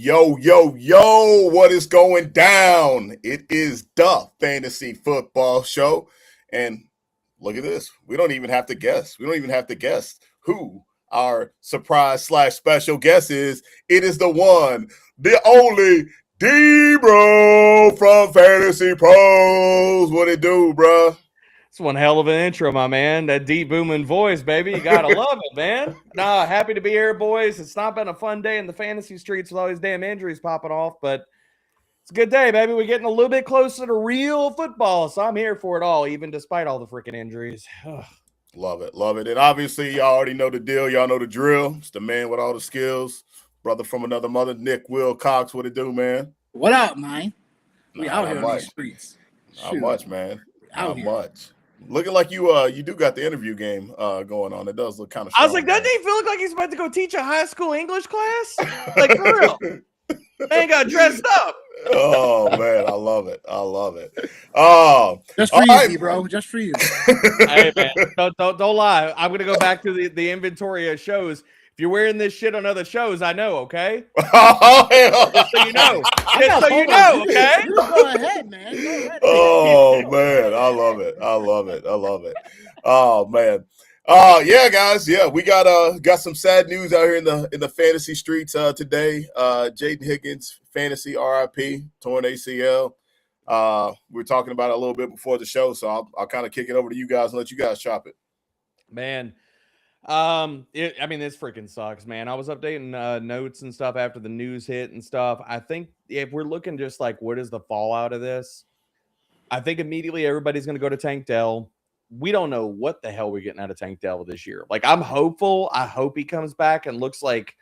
Yo, yo, yo, what is going down? It is the Fantasy Football Show. And look at this. We don't even have to guess. We don't even have to guess who our surprise / special guest is. It is the one, the only D-Bro from Fantasy Pros. What it do, bro? It's one hell of an intro, my man. That deep booming voice, baby. You gotta love it, man. Nah, happy to be here, boys. It's not been a fun day in the fantasy streets with all these damn injuries popping off, but it's a good day, baby. We're getting a little bit closer to real football, so I'm here for it all, even despite all the freaking injuries. Love it, love it. And obviously, y'all already know the deal. Y'all know the drill. It's the man with all the skills. Brother from another mother, Nick Will Cox. What it do, man? What up, man? We out here on these streets. Not much, man. Out Not much. Looking like you do got the interview game going on. It does look kind of strong. I was like, doesn't he feel like he's about to go teach a high school English class? Like, for real. Man got dressed up. Oh, man. I love it. I love it. Just for you, right, bro. Just for you. Hey, man. Don't lie. I'm going to go back to the inventory of shows. If you're wearing this shit on other shows, I know, okay? Just so you know. Just so you know, okay? You go ahead, man. Go ahead. Oh, man. I love it. I love it. I love it. Oh, man. Yeah, guys. Yeah, we got some sad news out here in the fantasy streets today. Jaden Higgins, fantasy RIP, torn ACL. We were talking about it a little bit before the show, so I'll kind of kick it over to you guys and let you guys chop it. Man, this freaking sucks, man. I was updating notes and stuff after the news hit and stuff. I think if we're looking just like what is the fallout of this, I think immediately everybody's going to go to Tank Dell. We don't know what the hell we're getting out of Tank Dell this year. Like, I'm hopeful. I hope he comes back and looks like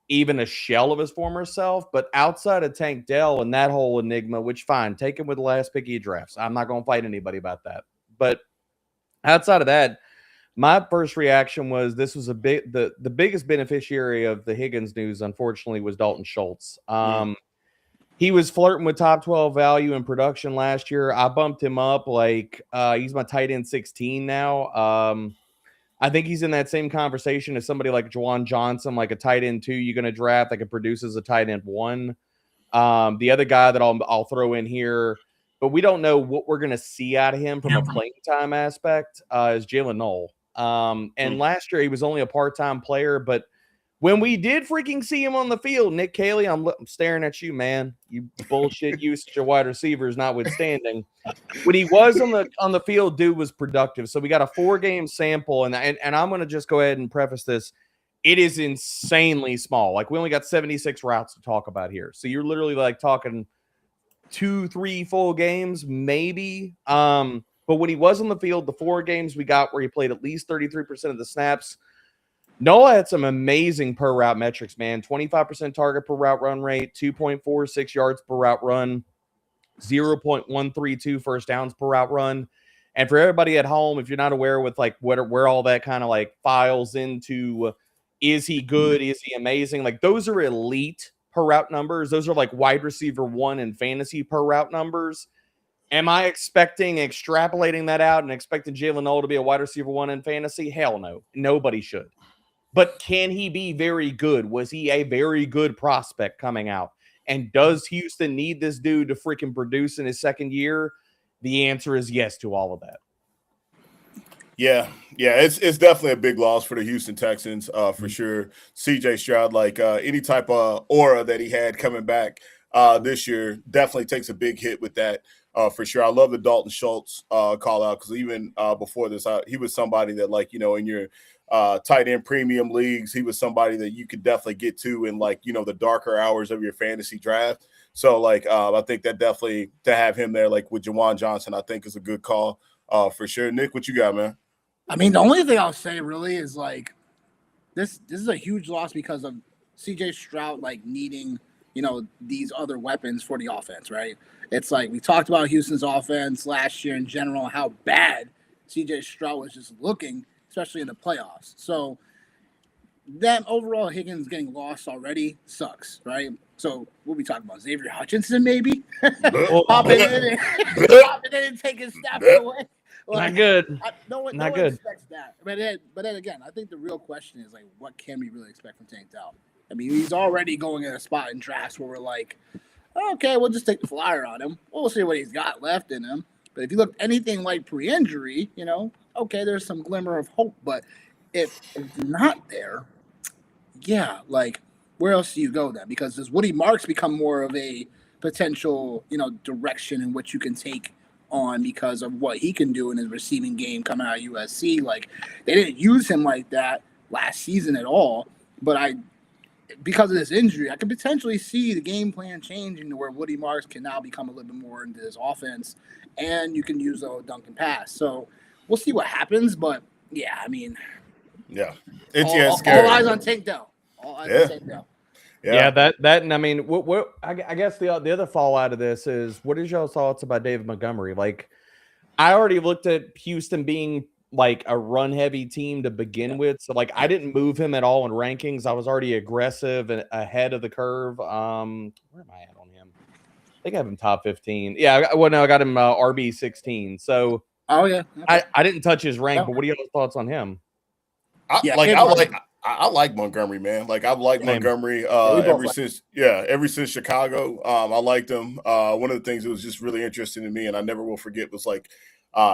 even a shell of his former self. But outside of Tank Dell and that whole enigma, which fine, take him with the last pick he drafts. I'm not going to fight anybody about that. But outside of that, my first reaction was this was the biggest beneficiary of the Higgins news, unfortunately, was Dalton Schultz. He was flirting with top 12 value in production last year. I bumped him up. He's my tight end 16 now. I think he's in that same conversation as somebody like Juwan Johnson, like a tight end 2 you're going to draft that could produce as a tight end 1. The other guy that I'll throw in here, but we don't know what we're going to see out of him from a playing time aspect, is Jalen Knoll. And last year he was only a part-time player, but when we did freaking see him on the field, Nick Caley, I'm staring at you, man. You bullshit usage of wide receivers notwithstanding. When he was on the field, dude was productive. So we got a 4-game sample, and I'm going to just go ahead and preface this. It is insanely small. Like, we only got 76 routes to talk about here. So you're literally like talking 2-3 full games, maybe. But when he was on the field, the 4 games we got where he played at least 33% of the snaps, Noah had some amazing per route metrics, man. 25% target per route run rate, 2.46 yards per route run, 0.132 first downs per route run. And for everybody at home, if you're not aware with like where all that kind of like files into, is he good? Is he amazing? Like, those are elite per route numbers. Those are like wide receiver 1 in fantasy per route numbers. Am I extrapolating that out and expecting Jalen Knoll to be a wide receiver 1 in fantasy? Hell no. Nobody should. But can he be very good? Was he a very good prospect coming out? And does Houston need this dude to freaking produce in his second year? The answer is yes to all of that. Yeah, it's definitely a big loss for the Houston Texans, for sure. CJ Stroud, like any type of aura that he had coming back this year, definitely takes a big hit with that, for sure. I love the Dalton Schultz call out, because even before this, he was somebody that, like, you know, in your tight end premium leagues, he was somebody that you could definitely get to in, like, you know, the darker hours of your fantasy draft. So, like, I think that definitely to have him there, like with Juwan Johnson, I think is a good call, for sure. Nick, what you got, man? I mean, the only thing I'll say really is, like, this is a huge loss because of CJ Stroud, like, needing, you know, these other weapons for the offense, right? It's like we talked about Houston's offense last year in general, how bad CJ Stroud was just looking, especially in the playoffs. So that overall Higgins getting lost already sucks, right? So what we talking about? Xavier Hutchinson, maybe? Popping in and taking snaps away. Like, not good. No one expects that. But then again, I think the real question is, like, what can we really expect from Tank Dell? I mean, he's already going in a spot in drafts where we're like, okay, we'll just take the flyer on him. We'll see what he's got left in him. But if you look anything like pre-injury, okay, there's some glimmer of hope. But if it's not there, yeah, like where else do you go then? Because does Woody Marks become more of a potential, direction in which you can take on because of what he can do in his receiving game coming out of USC? Like they didn't use him like that last season at all. But because of this injury, I could potentially see the game plan changing to where Woody Marks can now become a little bit more into this offense, and you can use a dunk and pass. So we'll see what happens. But yeah, I mean, it's scary. All eyes on Tank Dell. All eyes on Tank Dell. Yeah, that and I mean, what I guess the other fallout of this is, what is y'all's thoughts about David Montgomery? Like, I already looked at Houston being like a run heavy team to begin with, so like I didn't move him at all in rankings. I was already aggressive and ahead of the curve. Where am I at on him? I think I have him top 15. Yeah, I got him RB 16. So okay. I didn't touch his rank, but what are your thoughts on him? I like Montgomery, man. Like I've liked Montgomery ever since Chicago. I liked him. One of the things that was just really interesting to me, and I never will forget, was like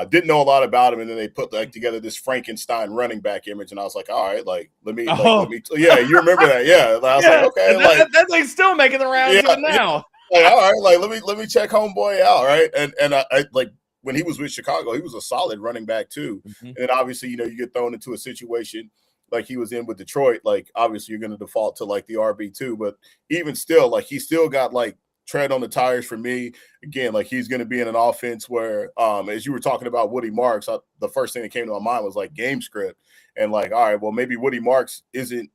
didn't know a lot about him, and then they put together this Frankenstein running back image, and I was like, all right, like let me yeah, you remember that? Yeah, I was like, okay, that thing's still making the rounds even now. Like, all right, like let me check homeboy out, right? And I like when he was with Chicago, he was a solid running back too. Mm-hmm. And then obviously, you get thrown into a situation like he was in with Detroit, like obviously you're going to default to like the RB2, but even still, like he still got like tread on the tires for me. Again, like he's going to be in an offense where, as you were talking about Woody Marks, the first thing that came to my mind was like game script, and like, all right, well maybe Woody Marks isn't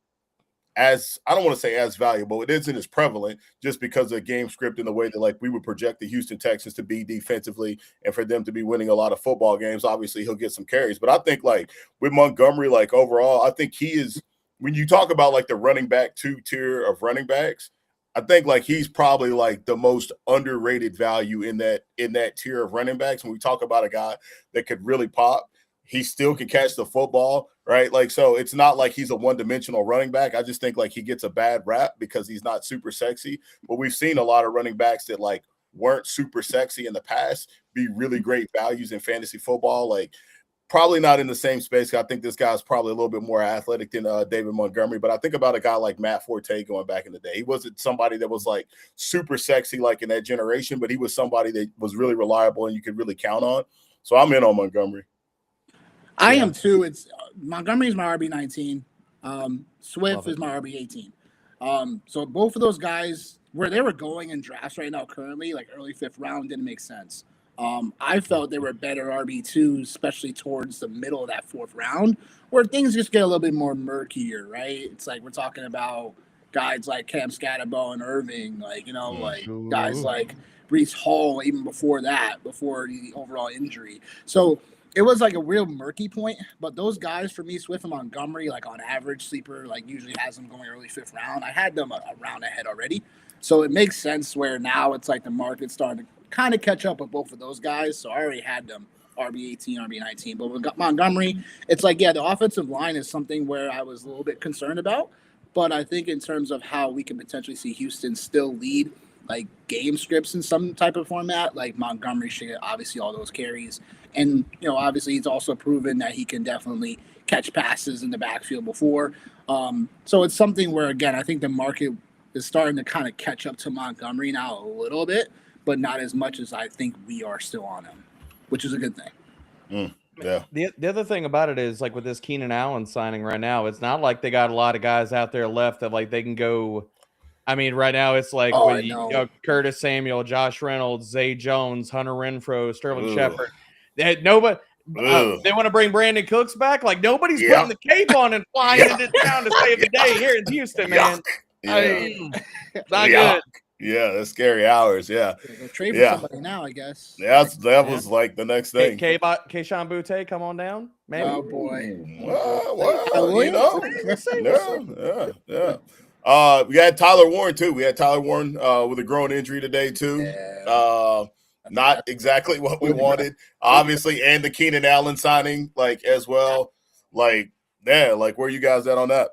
as, I don't want to say as valuable, it isn't as prevalent just because of game script and the way that like we would project the Houston Texans to be defensively and for them to be winning a lot of football games. Obviously he'll get some carries, but I think like with Montgomery, like overall, I think he is, when you talk about like the running back 2 tier of running backs, I think like he's probably like the most underrated value in that tier of running backs. When we talk about a guy that could really pop, he still can catch the football, right? Like, so it's not like he's a one-dimensional running back. I just think like he gets a bad rap because he's not super sexy. But we've seen a lot of running backs that like weren't super sexy in the past be really great values in fantasy football. Like probably not in the same space. I think this guy's probably a little bit more athletic than David Montgomery. But I think about a guy like Matt Forte going back in the day. He wasn't somebody that was like super sexy like in that generation, but he was somebody that was really reliable and you could really count on. So I'm in on Montgomery. I am too. It's Montgomery's my RB19. Swift is my RB18. So both of those guys, where they were going in drafts right now, currently, like early 5th round, didn't make sense. I felt they were better RB2s, especially towards the middle of that 4th round, where things just get a little bit more murkier, right? It's like we're talking about guys like Cam Scatterbo and Irving, like, like guys like Breece Hall, even before that, before the overall injury. So it was like a real murky point, but those guys for me, Swift and Montgomery, like on average, sleeper like usually has them going early 5th round. I had them a round ahead already, so it makes sense where now it's like the market's starting to kind of catch up with both of those guys. So I already had them RB18, RB19, but with Montgomery, it's like the offensive line is something where I was a little bit concerned about, but I think in terms of how we can potentially see Houston still lead like game scripts in some type of format, like Montgomery should get obviously all those carries. And, obviously he's also proven that he can definitely catch passes in the backfield before. So it's something where, again, I think the market is starting to kind of catch up to Montgomery now a little bit, but not as much as I think we are still on him, which is a good thing. Yeah. The other thing about it is, like with this Keenan Allen signing right now, it's not like they got a lot of guys out there left that like they can go. I mean, right now it's like Curtis Samuel, Josh Reynolds, Zay Jones, Hunter Renfrow, Sterling Shepard. Nobody. They want to bring Brandon Cooks back. Like nobody's putting the cape on and flying into town to save the day here in Houston, man. It's not good. Yeah, that's scary hours. Yeah, trade for somebody now, I guess. Yeah, that was like the next thing. Kayshon Boutte, come on down, man. Oh boy. We had Tyler Warren too. We had Tyler Warren with a growing injury today too. Yeah. Not exactly what we wanted, obviously, and the Keenan Allen signing, like as well. Like, yeah, like where are you guys at on that?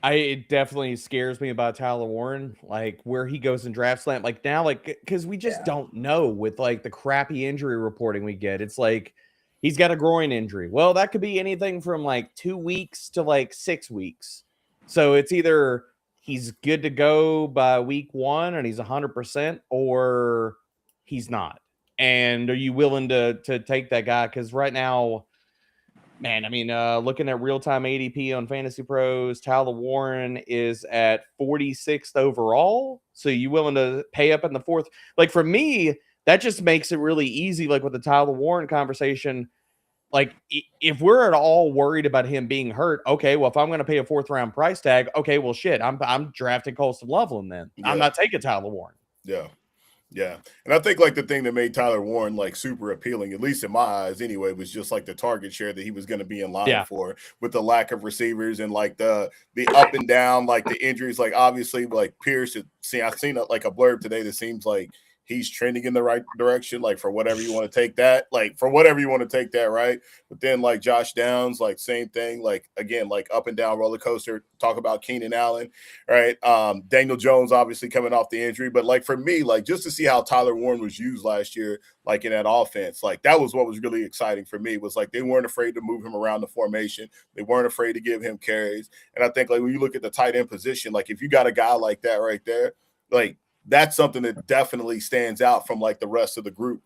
It definitely scares me about Tyler Warren, like where he goes in draft slam. Like now, like because we just don't know with like the crappy injury reporting we get. It's like he's got a groin injury. Well, that could be anything from like 2 weeks to like 6 weeks. So it's either he's good to go by week 1 and he's 100%, or he's not. And are you willing to take that guy? Because right now, man, I mean, looking at real-time ADP on Fantasy Pros, Tyler Warren is at 46th overall. So you willing to pay up in the 4th? Like for me, that just makes it really easy. Like with the Tyler Warren conversation, like if we're at all worried about him being hurt, okay, well, if I'm going to pay a 4th-round price tag, okay, well, shit, I'm drafting Colston Loveland then. Yeah. I'm not taking Tyler Warren. Yeah. Yeah. And I think like the thing that made Tyler Warren like super appealing, at least in my eyes anyway, was just like the target share that he was going to be in line for, with the lack of receivers and like the up and down, like the injuries. Like obviously like Pierce, I've seen like a blurb today that seems like he's trending in the right direction, like for whatever you want to take that, right? But then like Josh Downs, like same thing, like again, like up and down roller coaster. Talk about Keenan Allen, right? Daniel Jones obviously coming off the injury, but like for me, like just to see how Tyler Warren was used last year, like in that offense, like that was what was really exciting for me, was like they weren't afraid to move him around the formation. They weren't afraid to give him carries. And I think like when you look at the tight end position, like if you got a guy like that right there, like that's something that definitely stands out from like the rest of the group,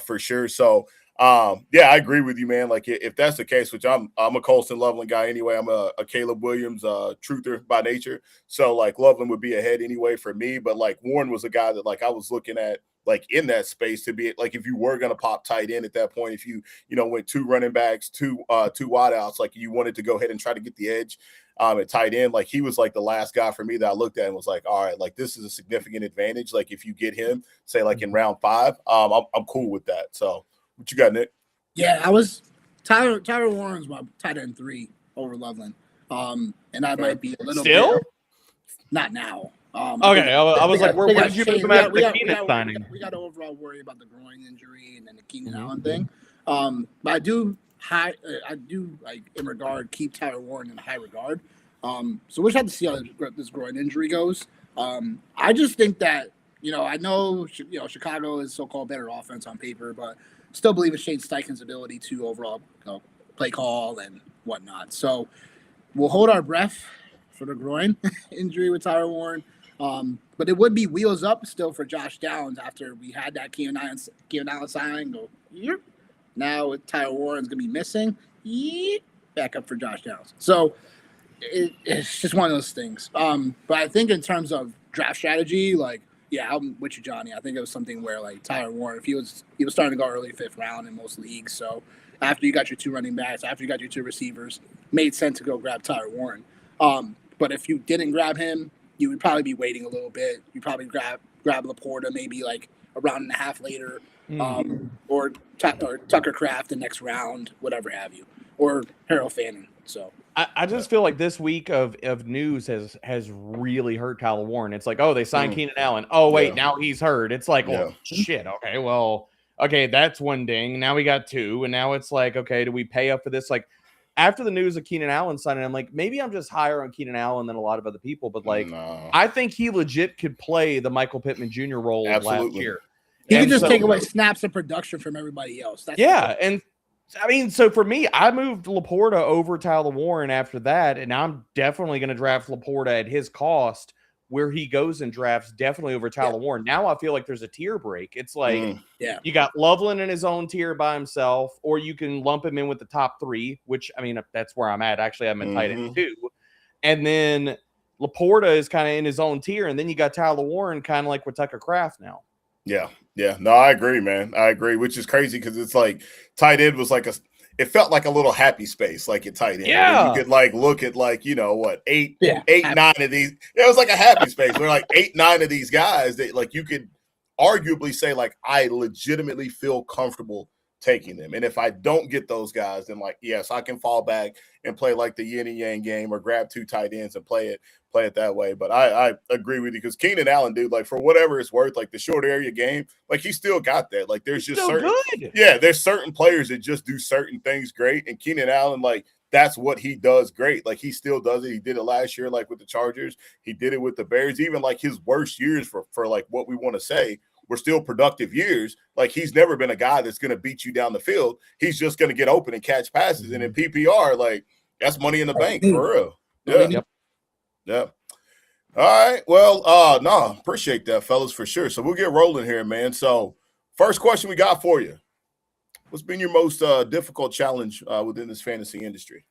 for sure. So yeah, I agree with you, man. Like if that's the case, which I'm a Colston Loveland guy anyway. I'm a Caleb Williams truther by nature. So like Loveland would be ahead anyway for me. But like Warren was a guy that like I was looking at like in that space to be like, if you were going to pop tight end at that point, if you went 2 running backs, two wideouts, like you wanted to go ahead and try to get the edge at tight end, like he was like the last guy for me that I looked at and was like, all right, like this is a significant advantage. Like if you get him, say like in round 5, I'm cool with that. So what you got, Nick? Yeah, I was Tyler Warren's my tight end 3 over Loveland. And I might be a little bit not now. Okay, I was like, where did you move him after the Keenan signing? We got to overall worry about the groin injury and then the Keenan Allen thing. But I do like in regard keep Tyler Warren in high regard. So we'll just have to see how this groin injury goes. I just think that I know Chicago is so-called better offense on paper, but still believe in Shane Steichen's ability to overall play call and whatnot. So we'll hold our breath for the groin injury with Tyler Warren. But it would be wheels up still for Josh Downs after we had that Keenan Allen signing. Go, yep. Now with Tyler Warren's going to be missing, back up for Josh Downs. So it's just one of those things. But I think in terms of draft strategy, like, yeah, I'm with you, Johnny. I think it was something where like Tyler Warren, if he was starting to go early 5th round in most leagues. So after you got your 2 running backs, after you got your 2 receivers, made sense to go grab Tyler Warren. But if you didn't grab him, you would probably be waiting a little bit. You probably grab Laporta maybe like a round and a half later, or Tucker Kraft the next round, whatever have you, or Harold Fanning. So I just feel like this week of news has really hurt Tyler Warren. It's like, oh, they signed Keenan Allen. Oh, wait, now he's hurt. It's like, oh, shit. Okay, well, okay, that's one ding. Now we got 2, and now it's like, okay, do we pay up for this? Like, after the news of Keenan Allen signing, I'm like, maybe I'm just higher on Keenan Allen than a lot of other people, but like, I think he legit could play the Michael Pittman Jr. role of last year. He can just take away snaps and production from everybody else. And I mean, so for me, I moved Laporta over Tyler Warren after that, and I'm definitely going to draft Laporta at his cost where he goes in drafts, definitely over Tyler Warren. Now I feel like there's a tier break. It's like you got Loveland in his own tier by himself, or you can lump him in with the top 3, which, I mean, that's where I'm at. Actually, I'm in tight end 2. And then Laporta is kind of in his own tier, and then you got Tyler Warren kind of like with Tucker Kraft now. Yeah. No, I agree, man. I agree, which is crazy because it's like tight end was like it felt like a little happy space, like at tight end. Yeah. You could like look at like, what, 8, 9 of these. It was like a happy space. We're like 8, 9 of these guys that like you could arguably say like I legitimately feel comfortable taking them. And if I don't get those guys, then like, yes, I can fall back and play like the yin and yang game or grab 2 tight ends and play it that way. But I agree with you because Keenan Allen, dude, like for whatever it's worth, like the short area game, like he still got that. Like there's just there's certain players that just do certain things great. And Keenan Allen, like that's what he does great. Like he still does it. He did it last year, like with the Chargers. He did it with the Bears. Even like his worst years for like what we want to say were still productive years. Like he's never been a guy that's going to beat you down the field. He's just going to get open and catch passes. And in PPR, like that's money in the bank for real. Yeah. Yep. Yeah. All right. Well, no, appreciate that, fellas, for sure. So we'll get rolling here, man. So first question we got for you. What's been your most difficult challenge within this fantasy industry?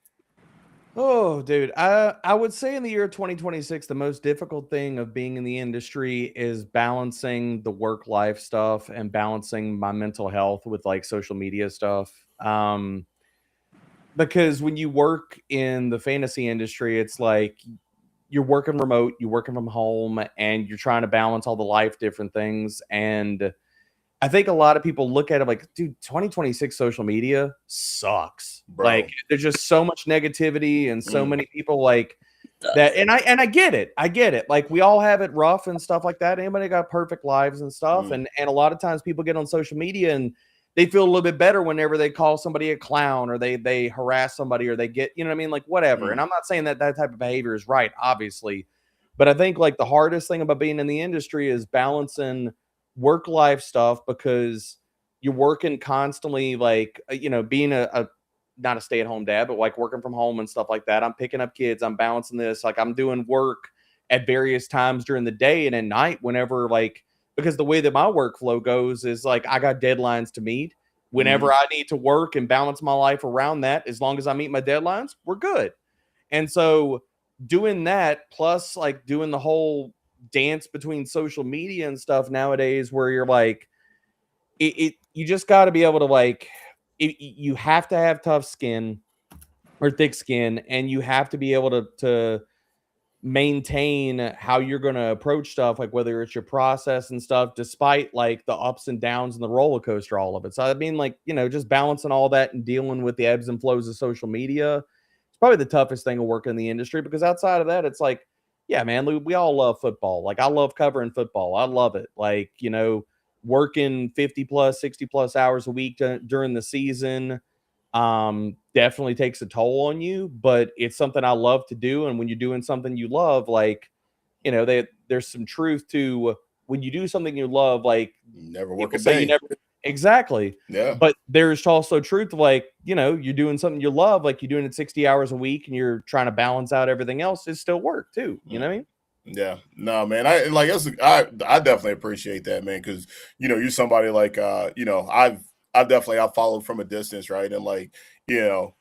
Oh, dude, I would say in the year 2026, the most difficult thing of being in the industry is balancing the work-life stuff and balancing my mental health with like social media stuff. Because when you work in the fantasy industry, it's like you're working remote, you're working from home, and you're trying to balance all the life different things. And I think a lot of people look at it like, dude, 2026 social media sucks. Bro. Like there's just so much negativity and so many people like that. And I get it. I get it. Like we all have it rough and stuff like that. Anybody got perfect lives and stuff. And a lot of times people get on social media and they feel a little bit better whenever they call somebody a clown or they harass somebody or they get, you know what I mean? Like whatever. And I'm not saying that type of behavior is right, obviously. But I think like the hardest thing about being in the industry is balancing work-life stuff because you're working constantly, like, you know, being a not a stay-at-home dad, but like working from home and stuff like that. I'm picking up kids. I'm balancing this. Like I'm doing work at various times during the day and at night whenever like, because the way that my workflow goes is like I got deadlines to meet. Whenever I need to work and balance my life around that, as long as I meet my deadlines, we're good. And so doing that plus like doing the whole dance between social media and stuff nowadays where you're like you just got to be able to like you have to have tough skin or thick skin and you have to be able to maintain how you're going to approach stuff, like whether it's your process and stuff, despite like the ups and downs and the roller coaster, all of it. So I mean, like, you know, just balancing all that and dealing with the ebbs and flows of social media, it's probably the toughest thing of working in the industry, because outside of that, it's like, yeah, man, we all love football. Like I love covering football. I love it. Like, you know, working 50 plus, 60 plus hours a week during the season definitely takes a toll on you, but it's something I love to do. And when you're doing something you love, like, you know, there's some truth to when you do something you love, like you never work a say day. you never exactly. Yeah. But there's also truth, like, you know, you're doing something you love, like you're doing it 60 hours a week and you're trying to balance out everything else, it's still work too. You know what I mean? Yeah, no, man. I definitely appreciate that, man. Cause you know, you're somebody like, you know, I've followed from a distance. Right. And like, you know,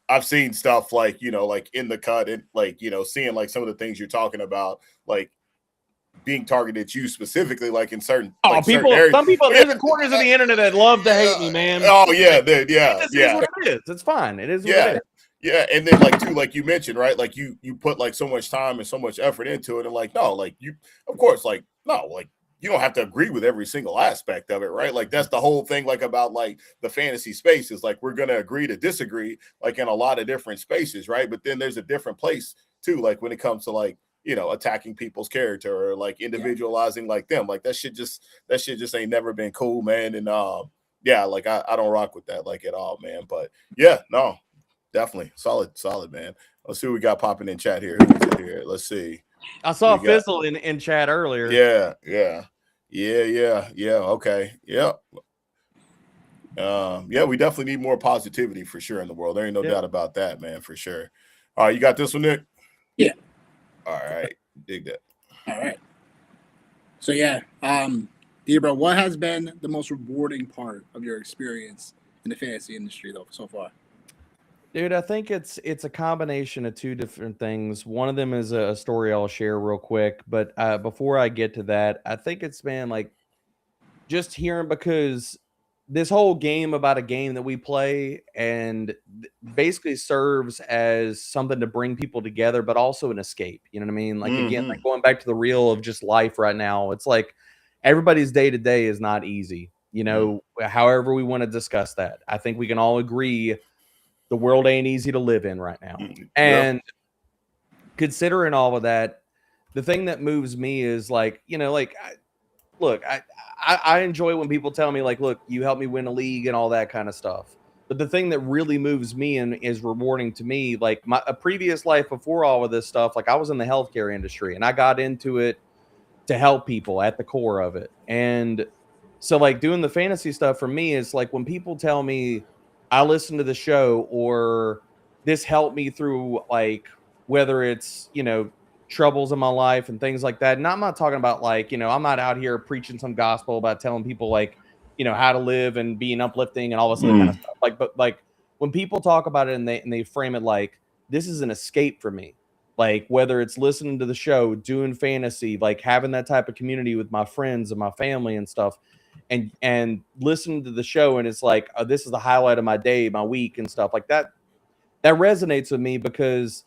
I've seen stuff like, you know, like in the cut and like, you know, seeing like some of the things you're talking about, like being targeted you specifically, like in certain, like people, certain areas. some people, there's the corners of the internet that love to hate me, man. Oh yeah. Yeah. It is what it is. It's fine. It is what it is. Yeah, and then like too, like you mentioned, right? Like you put like so much time and so much effort into it, and like no, like you, of course, like no, like you don't have to agree with every single aspect of it, right? Like that's the whole thing, like about like the fantasy space is like we're gonna agree to disagree, like in a lot of different spaces, right? But then there's a different place too, like when it comes to like, you know, attacking people's character or like individualizing like them, like that shit just ain't never been cool, man. And yeah, like I don't rock with that like at all, man. But yeah, no. Definitely. Solid, man. Let's see what we got popping in chat here. Let's see. I saw Fizzle in chat earlier. Yeah. Okay. Yeah. Yeah, we definitely need more positivity for sure in the world. There ain't no doubt about that, man, for sure. All right, you got this one, Nick? Yeah. All right. Dig that. All right. So yeah, Debra, what has been the most rewarding part of your experience in the fantasy industry though so far? Dude, I think it's a combination of two different things. One of them is a story I'll share real quick, but before I get to that, I think it's been like just hearing, because this whole game about a game that we play and basically serves as something to bring people together, but also an escape. You know what I mean? Like again, like going back to the real of just life right now, it's like everybody's day to day is not easy. You know, however we want to discuss that, I think we can all agree the world ain't easy to live in right now. And considering all of that, the thing that moves me is like, you know, like, I enjoy when people tell me like, look, you helped me win a league and all that kind of stuff. But the thing that really moves me and is rewarding to me, like a previous life before all of this stuff, like I was in the healthcare industry and I got into it to help people at the core of it. And so like doing the fantasy stuff for me is like when people tell me I listen to the show or this helped me through like whether it's, troubles in my life and things like that. And I'm not talking about like, I'm not out here preaching some gospel about telling people like, how to live and being uplifting and all this other kind of stuff. Like, but like when people talk about it and they frame it like this is an escape for me, like whether it's listening to the show, doing fantasy, like having that type of community with my friends and my family and stuff, and listening to the show and it's like this is the highlight of my day, my week and stuff like that. That resonates with me because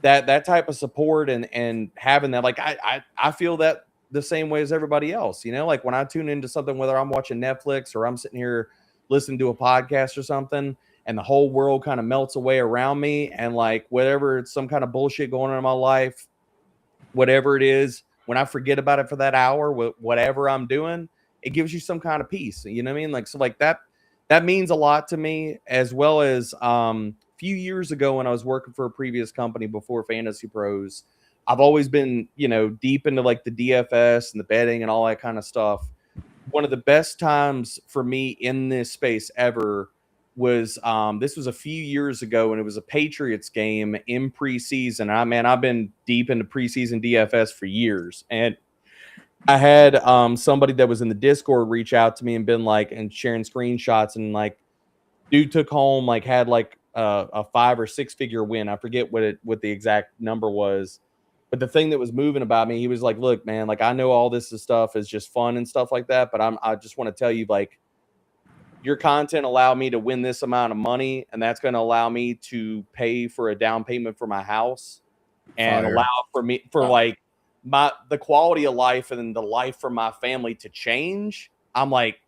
that type of support and having that, like I feel that the same way as everybody else, like when I tune into something, whether I'm watching Netflix or I'm sitting here listening to a podcast or something, and the whole world kind of melts away around me, and like whatever, it's some kind of bullshit going on in my life, whatever it is, when I forget about it for that hour, whatever I'm doing, it gives you some kind of peace. You know what I mean? Like, so like that means a lot to me, as well as few years ago when I was working for a previous company before Fantasy Pros, I've always been, deep into like the DFS and the betting and all that kind of stuff. One of the best times for me in this space ever was this was a few years ago, and it was a Patriots game in preseason. I've been deep into preseason DFS for years, and I had somebody that was in the Discord reach out to me and been like, and sharing screenshots, and like dude took home, like had like a 5 or 6 figure win. I forget what the exact number was. But the thing that was moving about me, he was like, look, man, like I know all this stuff is just fun and stuff like that, but I just want to tell you, like, your content allowed me to win this amount of money, and that's going to allow me to pay for a down payment for my house and allow for me for like the quality of life and the life for my family to change. I'm like,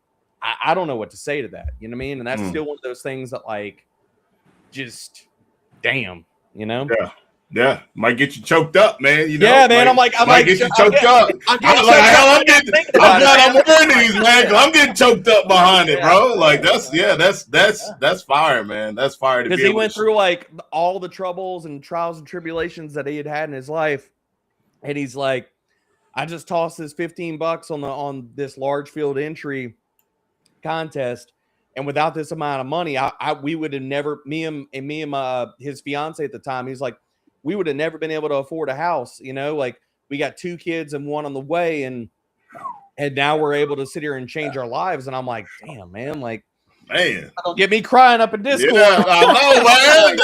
I don't know what to say to that. You know what I mean? And that's still one of those things that like, just damn, Yeah, might get you choked up, man. Yeah, man. I'm like, get you choked up. I'm wearing these, man. I'm getting choked up behind it, bro. Like that's fire, man. That's fire. Because he went through like all the troubles and trials and tribulations that he had in his life, and he's like, I just tossed this $15 on this large field entry contest. And without this amount of money, we would have never, me and his fiance at the time, he's like, we would have never been able to afford a house. Like we got 2 kids and 1 on the way, and now we're able to sit here and change our lives. And I'm like, damn, man, like, don't get me crying up in Discord. Yeah, I know, man.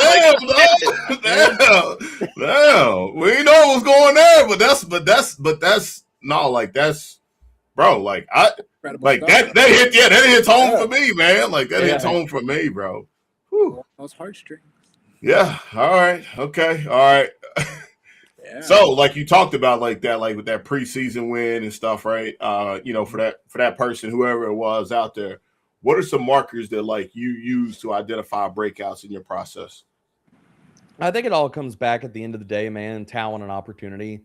Damn. We didn't know what was going there, but that's no, like that's, bro, like that hits home for me, man. Like that hits home for me, bro. Whew. Those heartstrings. Yeah. All right. Okay. All right. Yeah. So, like you talked about, like that, like with that preseason win and stuff, right? For that person, whoever it was out there, what are some markers that like you use to identify breakouts in your process? I think it all comes back at the end of the day, man. Talent and opportunity.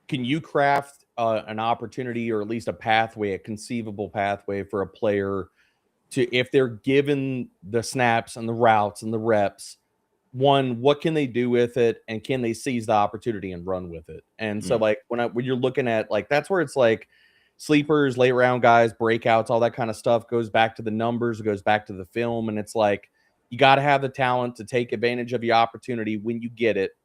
Can you craft an opportunity, or at least a pathway, a conceivable pathway for a player to, if they're given the snaps and the routes and the reps, one, what can they do with it, and can they seize the opportunity and run with it? And so like when you're looking at, like, that's where it's like sleepers, late round guys, breakouts, all that kind of stuff goes back to the numbers, it goes back to the film. And it's like, you got to have the talent to take advantage of the opportunity when you get it,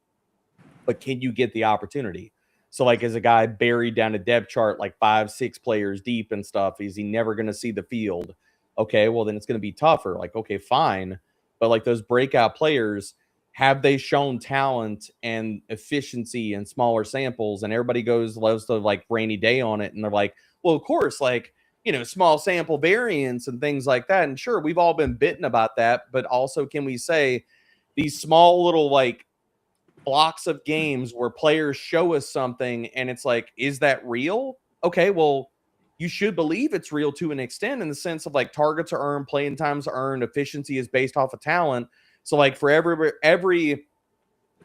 but can you get the opportunity? So like, as a guy buried down a depth chart, like 5-6 players deep and stuff, is he never going to see the field? Okay, well then it's going to be tougher. Like, okay, fine. But like those breakout players, have they shown talent and efficiency in smaller samples? And everybody loves to like rainy day on it. And they're like, well, of course, like, small sample variance and things like that. And sure, we've all been bitten about that. But also, can we say these small little like blocks of games where players show us something and it's like, is that real? Okay, well, you should believe it's real to an extent, in the sense of like targets are earned, playing times are earned, efficiency is based off of talent. So like for every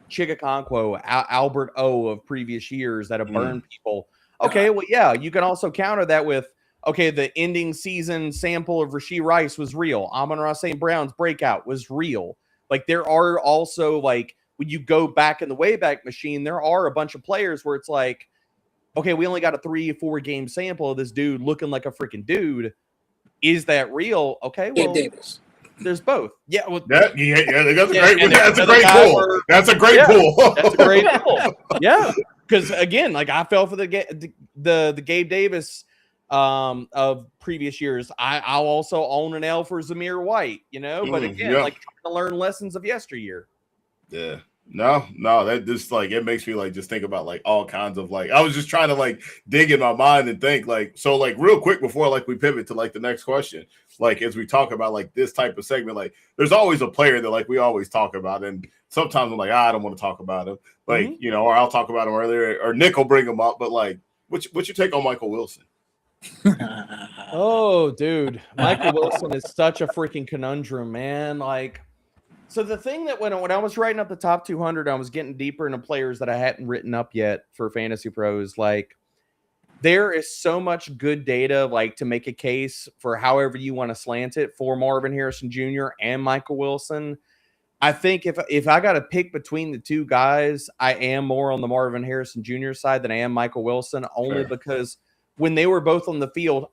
Chigakonkwo, Albert O of previous years that have burned people. Okay, well, yeah, you can also counter that with, okay, the ending season sample of Rashee Rice was real. Amon-Ra St. Brown's breakout was real. Like, there are also, like, when you go back in the Wayback Machine, there are a bunch of players where it's like, okay, we only got a 3 or 4 game sample of this dude looking like a freaking dude. Is that real? Okay, well, Gabe Davis. There's both. Yeah, well, That's a great guy pull. where- That's a great Yeah. pull. that's a great pull. Yeah, because again, like I fell for the Gabe Davis of previous years. I'll also own an L for Zamir White, but again, yeah. like trying to learn lessons of yesteryear. Yeah. No, that just like it makes me like just think about like all kinds of like I was just trying to like dig in my mind and think like so like real quick before like we pivot to like the next question, like as we talk about like this type of segment, like there's always a player that like we always talk about, and sometimes I'm like I don't want to talk about him, like or I'll talk about him earlier, or Nick will bring him up, but like what's your take on Michael Wilson? Oh, dude, Michael Wilson is such a freaking conundrum, man. Like. So the thing that when I was writing up the top 200, I was getting deeper into players that I hadn't written up yet for Fantasy Pros. Like, there is so much good data, like to make a case for however you want to slant it for Marvin Harrison Jr. and Michael Wilson. I think if I got to pick between the two guys, I am more on the Marvin Harrison Jr. side than I am Michael Wilson, only because when they were both on the field,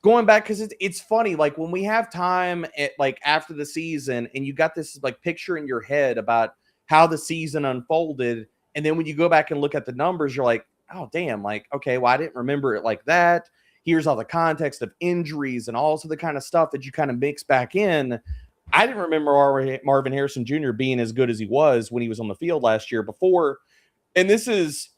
going back, because it's funny, like when we have time at like after the season and you got this like picture in your head about how the season unfolded, and then when you go back and look at the numbers, you're like, oh damn, like okay, well I didn't remember it like that. Here's all the context of injuries and also the kind of stuff that you kind of mix back in. I didn't remember Marvin Harrison Jr. being as good as he was when he was on the field last year before, and this is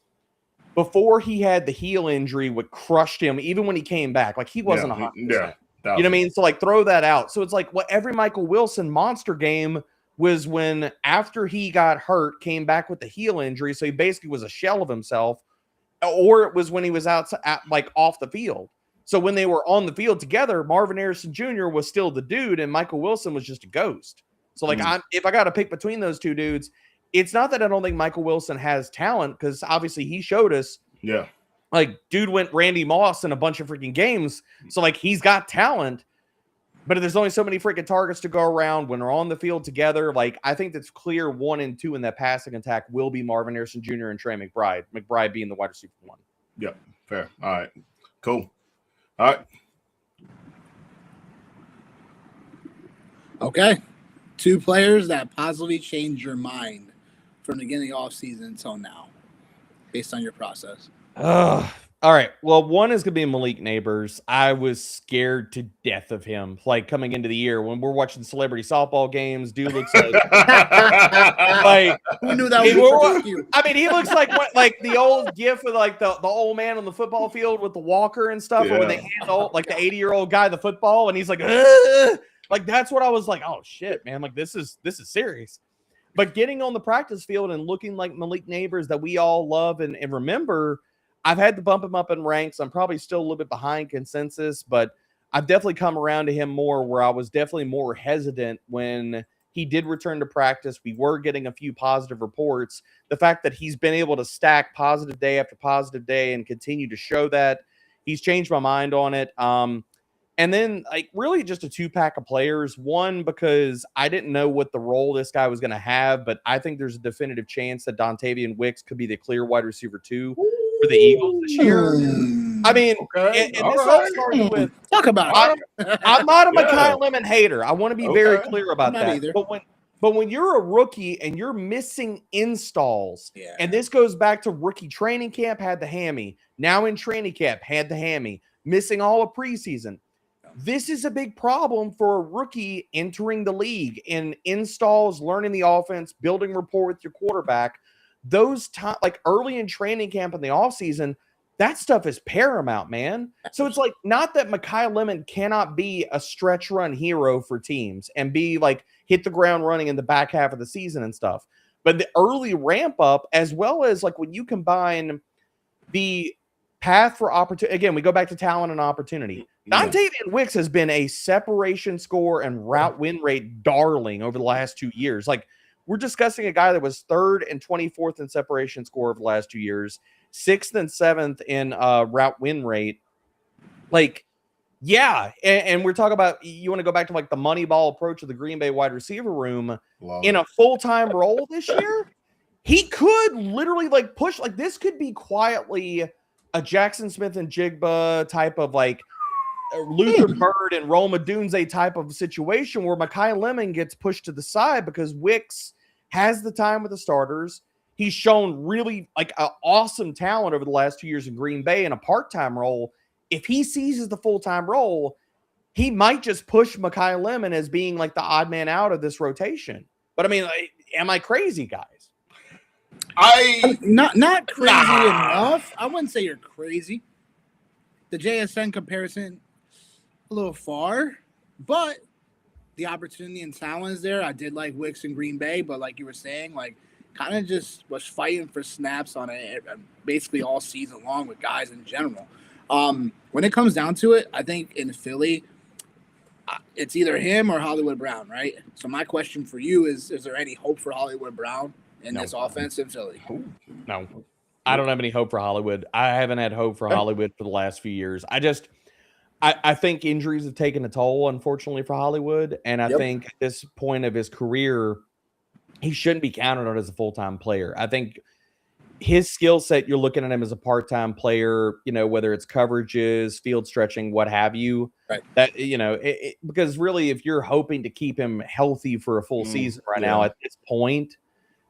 before he had the heel injury, what crushed him, even when he came back, like he wasn't 100%. You know what I mean? So like throw that out. So it's like every Michael Wilson monster game was when after he got hurt, came back with the heel injury. So he basically was a shell of himself, or it was when he was like off the field. So when they were on the field together, Marvin Harrison Jr. was still the dude and Michael Wilson was just a ghost. So like if I got to pick between those two dudes, it's not that I don't think Michael Wilson has talent, because obviously he showed us. Yeah. Like, dude went Randy Moss in a bunch of freaking games. So, like, he's got talent. But there's only so many freaking targets to go around when they're on the field together. Like, I think that's clear 1 and 2 in that passing attack will be Marvin Harrison Jr. and Trey McBride. McBride being the wide receiver 1. Yep. Fair. All right. Cool. All right. Okay. 2 players that positively changed your mind from the beginning of the offseason until now, based on your process. All right. Well, one is going to be Malik Neighbors. I was scared to death of him, like coming into the year when we're watching celebrity softball games. Dude looks like, like who knew that was you? I mean, he looks like the old gif of like the old man on the football field with the walker and stuff, or when they hand like the 80-year-old guy the football, and he's like, ugh! Like that's what I was like. Oh shit, man! Like this is serious. But getting on the practice field and looking like Malik Neighbors that we all love and remember, I've had to bump him up in ranks. I'm probably still a little bit behind consensus, but I've definitely come around to him more, where I was definitely more hesitant when he did return to practice. We were getting a few positive reports. The fact that he's been able to stack positive day after positive day and continue to show that, he's changed my mind on it. And then, like, really just a 2-pack of players. One, because I didn't know what the role this guy was going to have, but I think there's a definitive chance that Dontavian Wicks could be the clear wide receiver 2 for the Eagles this year. I mean, and this all starts with... Talk about it. I'm not a Mekhi Lemon hater. I want to be very clear about that. Either. But when you're a rookie and you're missing installs, and this goes back to rookie training camp, had the hammy. Now in training camp, had the hammy. Missing all of preseason. This is a big problem for a rookie entering the league in installs, learning the offense, building rapport with your quarterback. Those time, like early in training camp in the offseason, that stuff is paramount, man. So it's like not that Mekhi Lemon cannot be a stretch run hero for teams and be like hit the ground running in the back half of the season and stuff. But the early ramp up, as well as like when you combine the path for opportunity, again, we go back to talent and opportunity. Dontavian Wicks has been a separation score and route win rate darling over the last 2 years. Like, we're discussing a guy that was 3rd and 24th in separation score over the last 2 years, 6th and 7th in route win rate. Like, yeah, and we're talking about, you want to go back to like the money ball approach of the Green Bay wide receiver room in a full-time role this year. He could literally like push, like this could be quietly a Jackson Smith and Jigba type of like Luther Bird and Rome Odunze type of situation where Mekhi Lemon gets pushed to the side because Wicks has the time with the starters. He's shown really like an awesome talent over the last 2 years in Green Bay in a part-time role. If he seizes the full-time role, he might just push Mekhi Lemon as being like the odd man out of this rotation. But I mean, like, am I crazy, guys? Not crazy enough. I wouldn't say you're crazy. The JSN comparison, a little far, but the opportunity and talent is there. I did like Wicks in Green Bay, but like you were saying, like kind of just was fighting for snaps on it basically all season long with guys in general. When it comes down to it, I think in Philly, it's either him or Hollywood Brown, right? So my question for you is there any hope for Hollywood Brown in this offense in Philly? No, I don't have any hope for Hollywood. I haven't had hope for Hollywood for the last few years. I think injuries have taken a toll, unfortunately, for Hollywood. And I think at this point of his career, he shouldn't be counted on as a full-time player. I think his skill set, you're looking at him as a part-time player, you know, whether it's coverages, field stretching, what have you. Right. That, you know, because really, if you're hoping to keep him healthy for a full season right now at this point,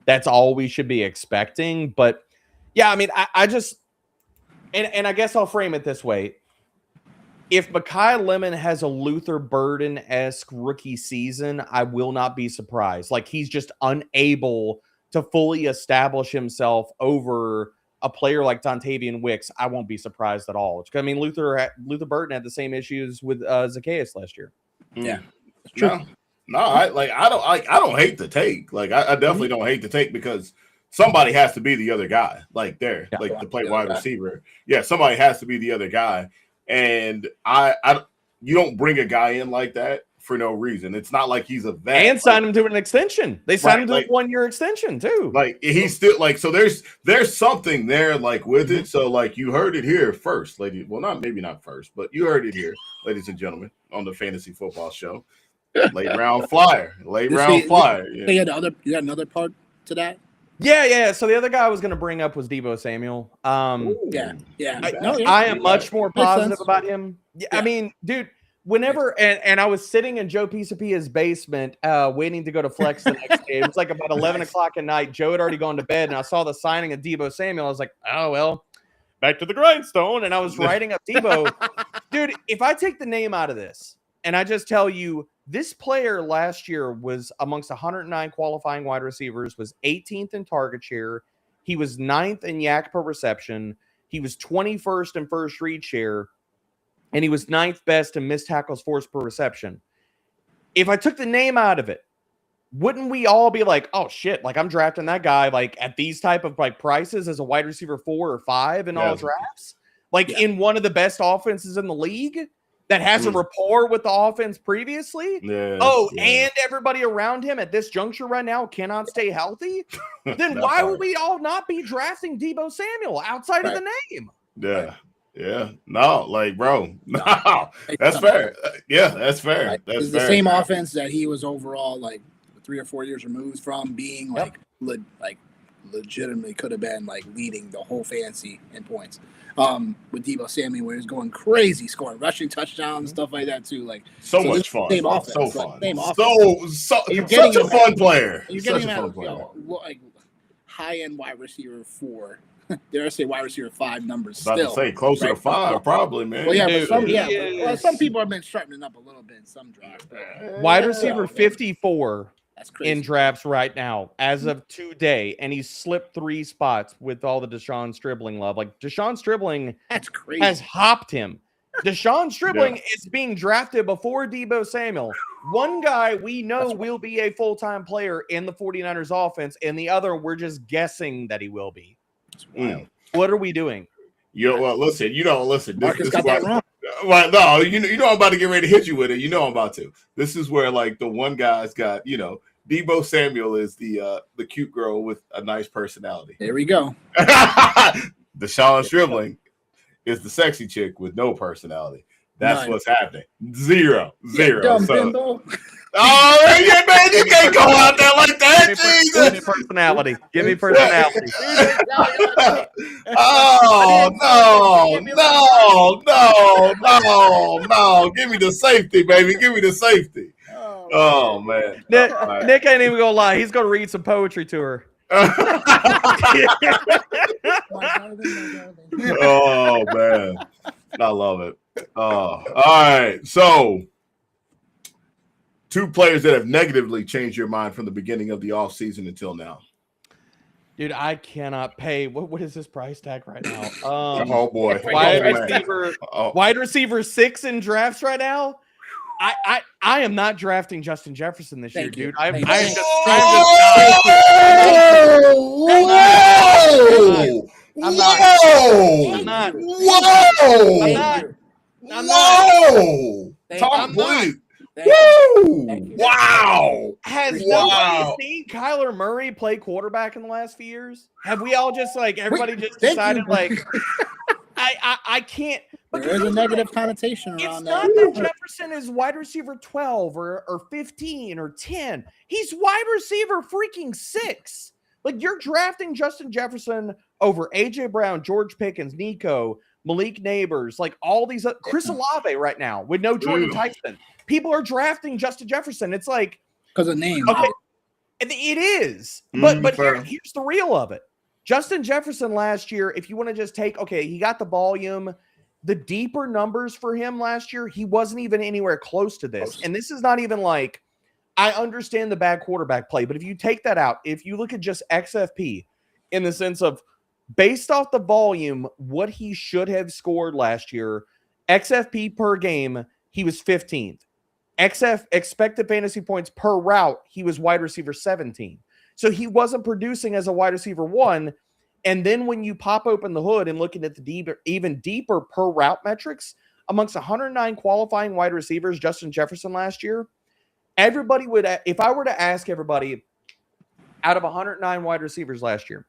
that's all we should be expecting. But yeah, I mean, I just, and I guess I'll frame it this way. If Mekhi Lemon has a Luther Burden-esque rookie season, I will not be surprised. Like, he's just unable to fully establish himself over a player like Dontavian Wicks. I won't be surprised at all. I mean, Luther Burden had the same issues with Zacchaeus last year. Yeah, it's true. No, I don't hate the take. Like, I definitely don't hate the take because somebody has to be the other guy, like there, like to play wide receiver. Yeah, somebody has to be the other guy. And you don't bring a guy in like that for no reason. It's not like he's a vet. And sign him to an extension. They signed him to a 1-year extension too. Like he's still like, so there's something there like with it. So like you heard it here first, ladies. Well, maybe not first, but you heard it here, ladies and gentlemen, on the Fantasy Football Show. Late round flyer. Yeah. You got another part to that? Yeah. So the other guy I was going to bring up was Deebo Samuel. I am much more positive about him. Yeah. I mean, dude, whenever and I was sitting in Joe Pisapia's basement, waiting to go to flex the next day. It was like about 11 o'clock at night. Joe had already gone to bed, and I saw the signing of Deebo Samuel. I was like, oh well, back to the grindstone. And I was writing up Deebo. Dude, if I take the name out of this and I just tell you, this player last year was amongst 109 qualifying wide receivers, was 18th in target share. He was 9th in yak per reception. He was 21st in first read share, and he was 9th best in missed tackles forced per reception. If I took the name out of it, wouldn't we all be like, oh shit, like I'm drafting that guy like at these type of like prices as a wide receiver 4 or 5 in all drafts? Like in one of the best offenses in the league that has a rapport with the offense previously. And everybody around him at this juncture right now cannot stay healthy. Then why would we all not be drafting Deebo Samuel outside of the name? Yeah. No, like, bro. No. That's fair. Yeah, that's fair. Right. That's it's the same offense that he was overall like 3 or 4 years removed from being like legitimately could have been like leading the whole fantasy in points. With Deebo Samuel, where he's going crazy, scoring rushing touchdowns, stuff like that too. Like much fun, same offense, so fun, same offense. Such a fun player. You're getting him like high-end wide receiver 4. Dare I say wide receiver 5 numbers? About still, to say closer to 5, probably, man. Well, but some people have been sharpening up a little bit in some drafts. Wide receiver 54. That's crazy. In drafts right now as of today, and he's slipped 3 spots with all the Deshaun Stribling love. Like Deshaun Stribling that's crazy. Has hopped him. Deshaun Stribling is being drafted before Deebo Samuel. One guy we know will be a full-time player in the 49ers offense, and the other we're just guessing that he will be. What are we doing? Listen. Marcus got that wrong. Well, no, you know I'm about to get ready to hit you with it. You know I'm about to. This is where like the one guy's got, Deebo Samuel is the cute girl with a nice personality. There we go. Deshaun Stribling is the sexy chick with no personality. That's None. what's happening. Zero. Dumb So, bimbo. oh yeah, man, you can't go out there like that. Give me Jesus. personality. Give me personality. Oh no. Give me the safety, baby. Give me the safety. Oh man. Nick, All right. Nick ain't even gonna lie. He's gonna read some poetry to her. Oh man. I love it. Oh, all right. So 2 players that have negatively changed your mind from the beginning of the offseason until now. Dude, I cannot pay. What is this price tag right now? Oh boy. Wide Oh, man. receiver, Oh. wide receiver 6 in drafts right now. I am not drafting Justin Jefferson this year, Thank you. dude. I am Thank just you. Whoa! I'm not. Whoa! I'm not. Whoa! I'm not. I'm not. Whoa! Thank Talk, I'm not. please. Thank you. Woo! Thank you. Wow! Has Wow. nobody seen Kyler Murray play quarterback in the last few years? Have we all just like everybody just Thank decided you. like I can't? But There is a negative connotation it's around not that. that Jefferson is wide receiver 12 or 15 or 10. He's wide receiver freaking 6. Like you're drafting Justin Jefferson over AJ Brown, George Pickens, Nico, Malik Neighbors, like all these Chris Olave right now with no Jordan Ew. Tyson. People are drafting Justin Jefferson. It's like Because of name. okay, it is. But fair. here's the real of it. Justin Jefferson last year, if you want to just take, okay, he got the volume, the deeper numbers for him last year, he wasn't even anywhere close to this. And this is not even like, I understand the bad quarterback play, but if you take that out, if you look at just XFP in the sense of based off the volume, what he should have scored last year, XFP per game, he was 15th. XF expected fantasy points per route, he was wide receiver 17. So he wasn't producing as a wide receiver 1. And then when you pop open the hood and looking at the even deeper per route metrics, amongst 109 qualifying wide receivers, Justin Jefferson last year, everybody would, if I were to ask everybody out of 109 wide receivers last year,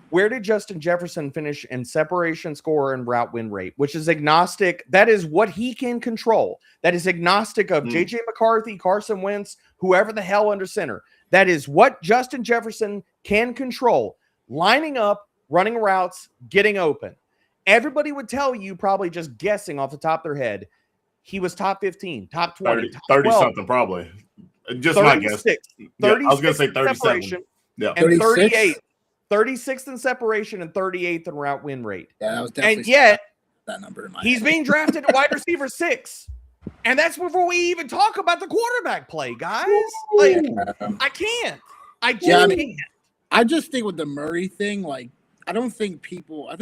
where did Justin Jefferson finish in separation score and route win rate, which is agnostic? That is what he can control. That is agnostic of JJ McCarthy, Carson Wentz, whoever the hell under center. That is what Justin Jefferson can control. Lining up, running routes, getting open. Everybody would tell you, probably just guessing off the top of their head, he was top 15, top 20, 30 something probably. Just my guess. 36. Yeah, I was going to say 37. Separation, Yeah. and 36? 38. 36th in separation and 38th in route win rate. Yeah, that was definitely And yet, that number in my he's head. being drafted at wide receiver 6. And that's before we even talk about the quarterback play, guys. Like, I can't. I just Yeah, I can't. mean, I just think with the Murray thing, like, I think people are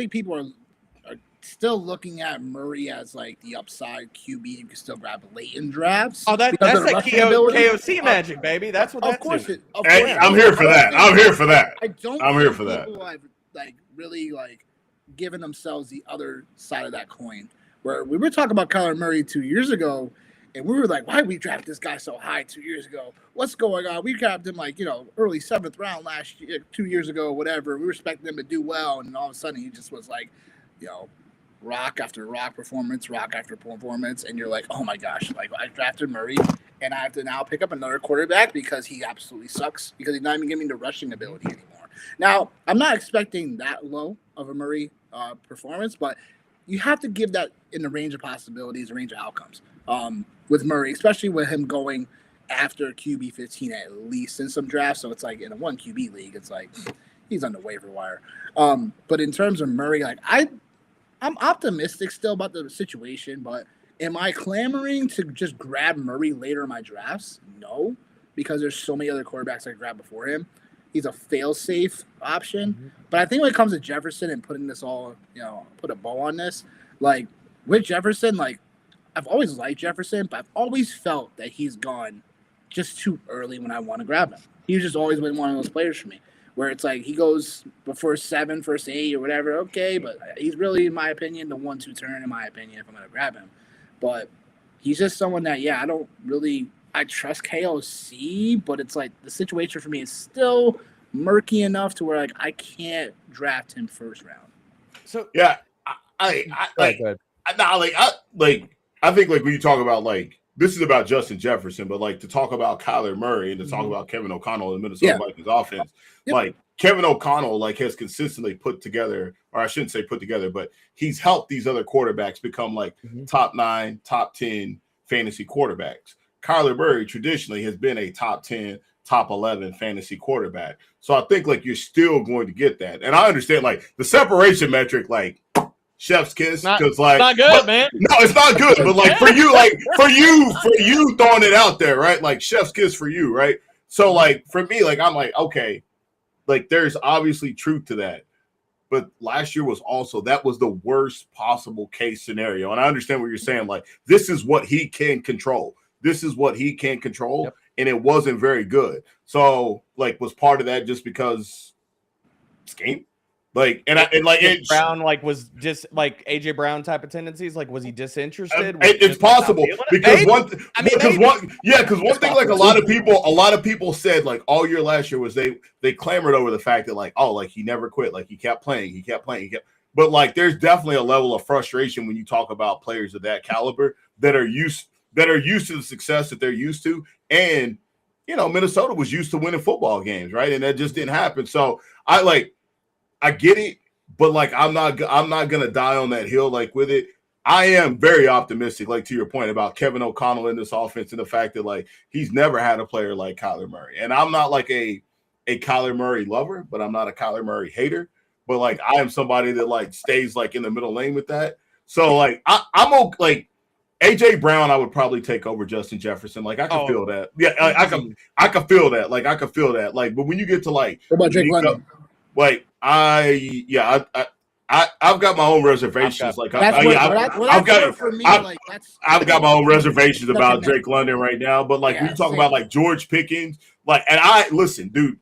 still looking at Murray as like the upside QB you can still grab late in drafts. Oh, because that's of the that rushing ability. KOC magic, baby. That's what Of that's course doing. it. Of Hey, course. I'm here for that. I'm here for that. I don't. I'm here think for that. People have like really like given themselves the other side of that coin. Where we were talking about Kyler Murray 2 years ago, and we were like, "Why did we draft this guy so high 2 years ago? What's going on?" We drafted him like early 7th round last year, 2 years ago, whatever. We were expecting him to do well, and all of a sudden he just was like, rock after rock performance, and you're like, oh my gosh, like I drafted Murray, and I have to now pick up another quarterback because he absolutely sucks because he's not even giving me the rushing ability anymore. Now, I'm not expecting that low of a Murray performance, but you have to give that in the range of possibilities, range of outcomes with Murray, especially with him going after QB 15 at least in some drafts. So it's like in a 1 QB league, it's like he's on the waiver wire. But in terms of Murray, like I'm optimistic still about the situation, but am I clamoring to just grab Murray later in my drafts? No, because there's so many other quarterbacks I grabbed before him. He's a fail-safe option. Mm-hmm. But I think when it comes to Jefferson and putting this all, put a bow on this, like with Jefferson, like I've always liked Jefferson, but I've always felt that he's gone just too early when I want to grab him. He's just always been one of those players for me, where it's like he goes before 7, first 8 or whatever, okay, but he's really, in my opinion, the 1-2 turn, in my opinion, if I'm going to grab him. But he's just someone that, I trust KOC, but it's like the situation for me is still murky enough to where like I can't draft him first round. So yeah, I think like when you talk about like this is about Justin Jefferson, but like to talk about Kyler Murray and to talk about Kevin O'Connell and the Minnesota Vikings offense, like Kevin O'Connell like has consistently put together, or I shouldn't say put together, but he's helped these other quarterbacks become like top 9, top 10 fantasy quarterbacks. Kyler Murray traditionally has been a top 10, top 11 fantasy quarterback. So I think like you're still going to get that. And I understand like the separation metric, like chef's kiss, because like not good, man. No, it's not good. But like for you throwing it out there, right? Like chef's kiss for you, right? So like for me, like I'm like, okay, like there's obviously truth to that. But last year was also that was the worst possible case scenario. And I understand what you're saying. Like this is what he can control. This is what he can control. And it wasn't very good. So like was part of that just because scheme? Like Brown like was just like AJ Brown type of tendencies. Like was he disinterested? It's possible because one thing like a lot of people said like all year last year was they clamored over the fact that like like he never quit, like he kept playing, but like there's definitely a level of frustration when you talk about players of that caliber that are used to the success that they're used to, and Minnesota was used to winning football games, right? And that just didn't happen. So I get it, but like I'm not gonna die on that hill like with it. I am very optimistic, like to your point about Kevin O'Connell in this offense and the fact that like he's never had a player like Kyler Murray. And I'm not like a Kyler Murray lover, but I'm not a Kyler Murray hater. But like I am somebody that like stays like in the middle lane with that. So like I'm okay, like AJ Brown, I would probably take over Justin Jefferson. Like I can feel that. Yeah, I can feel that. Like I can feel that. Like, but when you get to like what about Drake London? Like I've got my own reservations. I've got my own reservations about Drake London right now. But like when you talk about like George Pickens, like, and I listen, dude.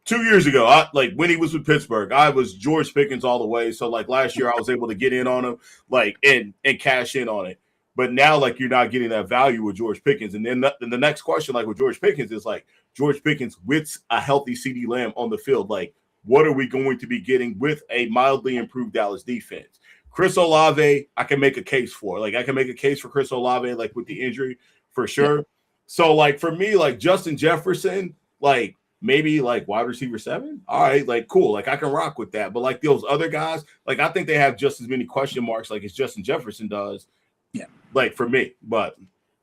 2 years ago, when he was with Pittsburgh, I was George Pickens all the way. So like last year, I was able to get in on him, like and cash in on it. But now, like you're not getting that value with George Pickens. And then the next question, like with George Pickens, is like George Pickens with a healthy CeeDee Lamb on the field, like. What are we going to be getting with a mildly improved Dallas defense? Chris Olave, I can make a case for. Like, I can make a case for Chris Olave, like, with the injury, for sure. Yeah. So, like, for me, like, Justin Jefferson, like, maybe, like, wide receiver 7? All right, like, cool. Like, I can rock with that. But, like, those other guys, like, I think they have just as many question marks, like, as Justin Jefferson does. Yeah. Like, for me. But.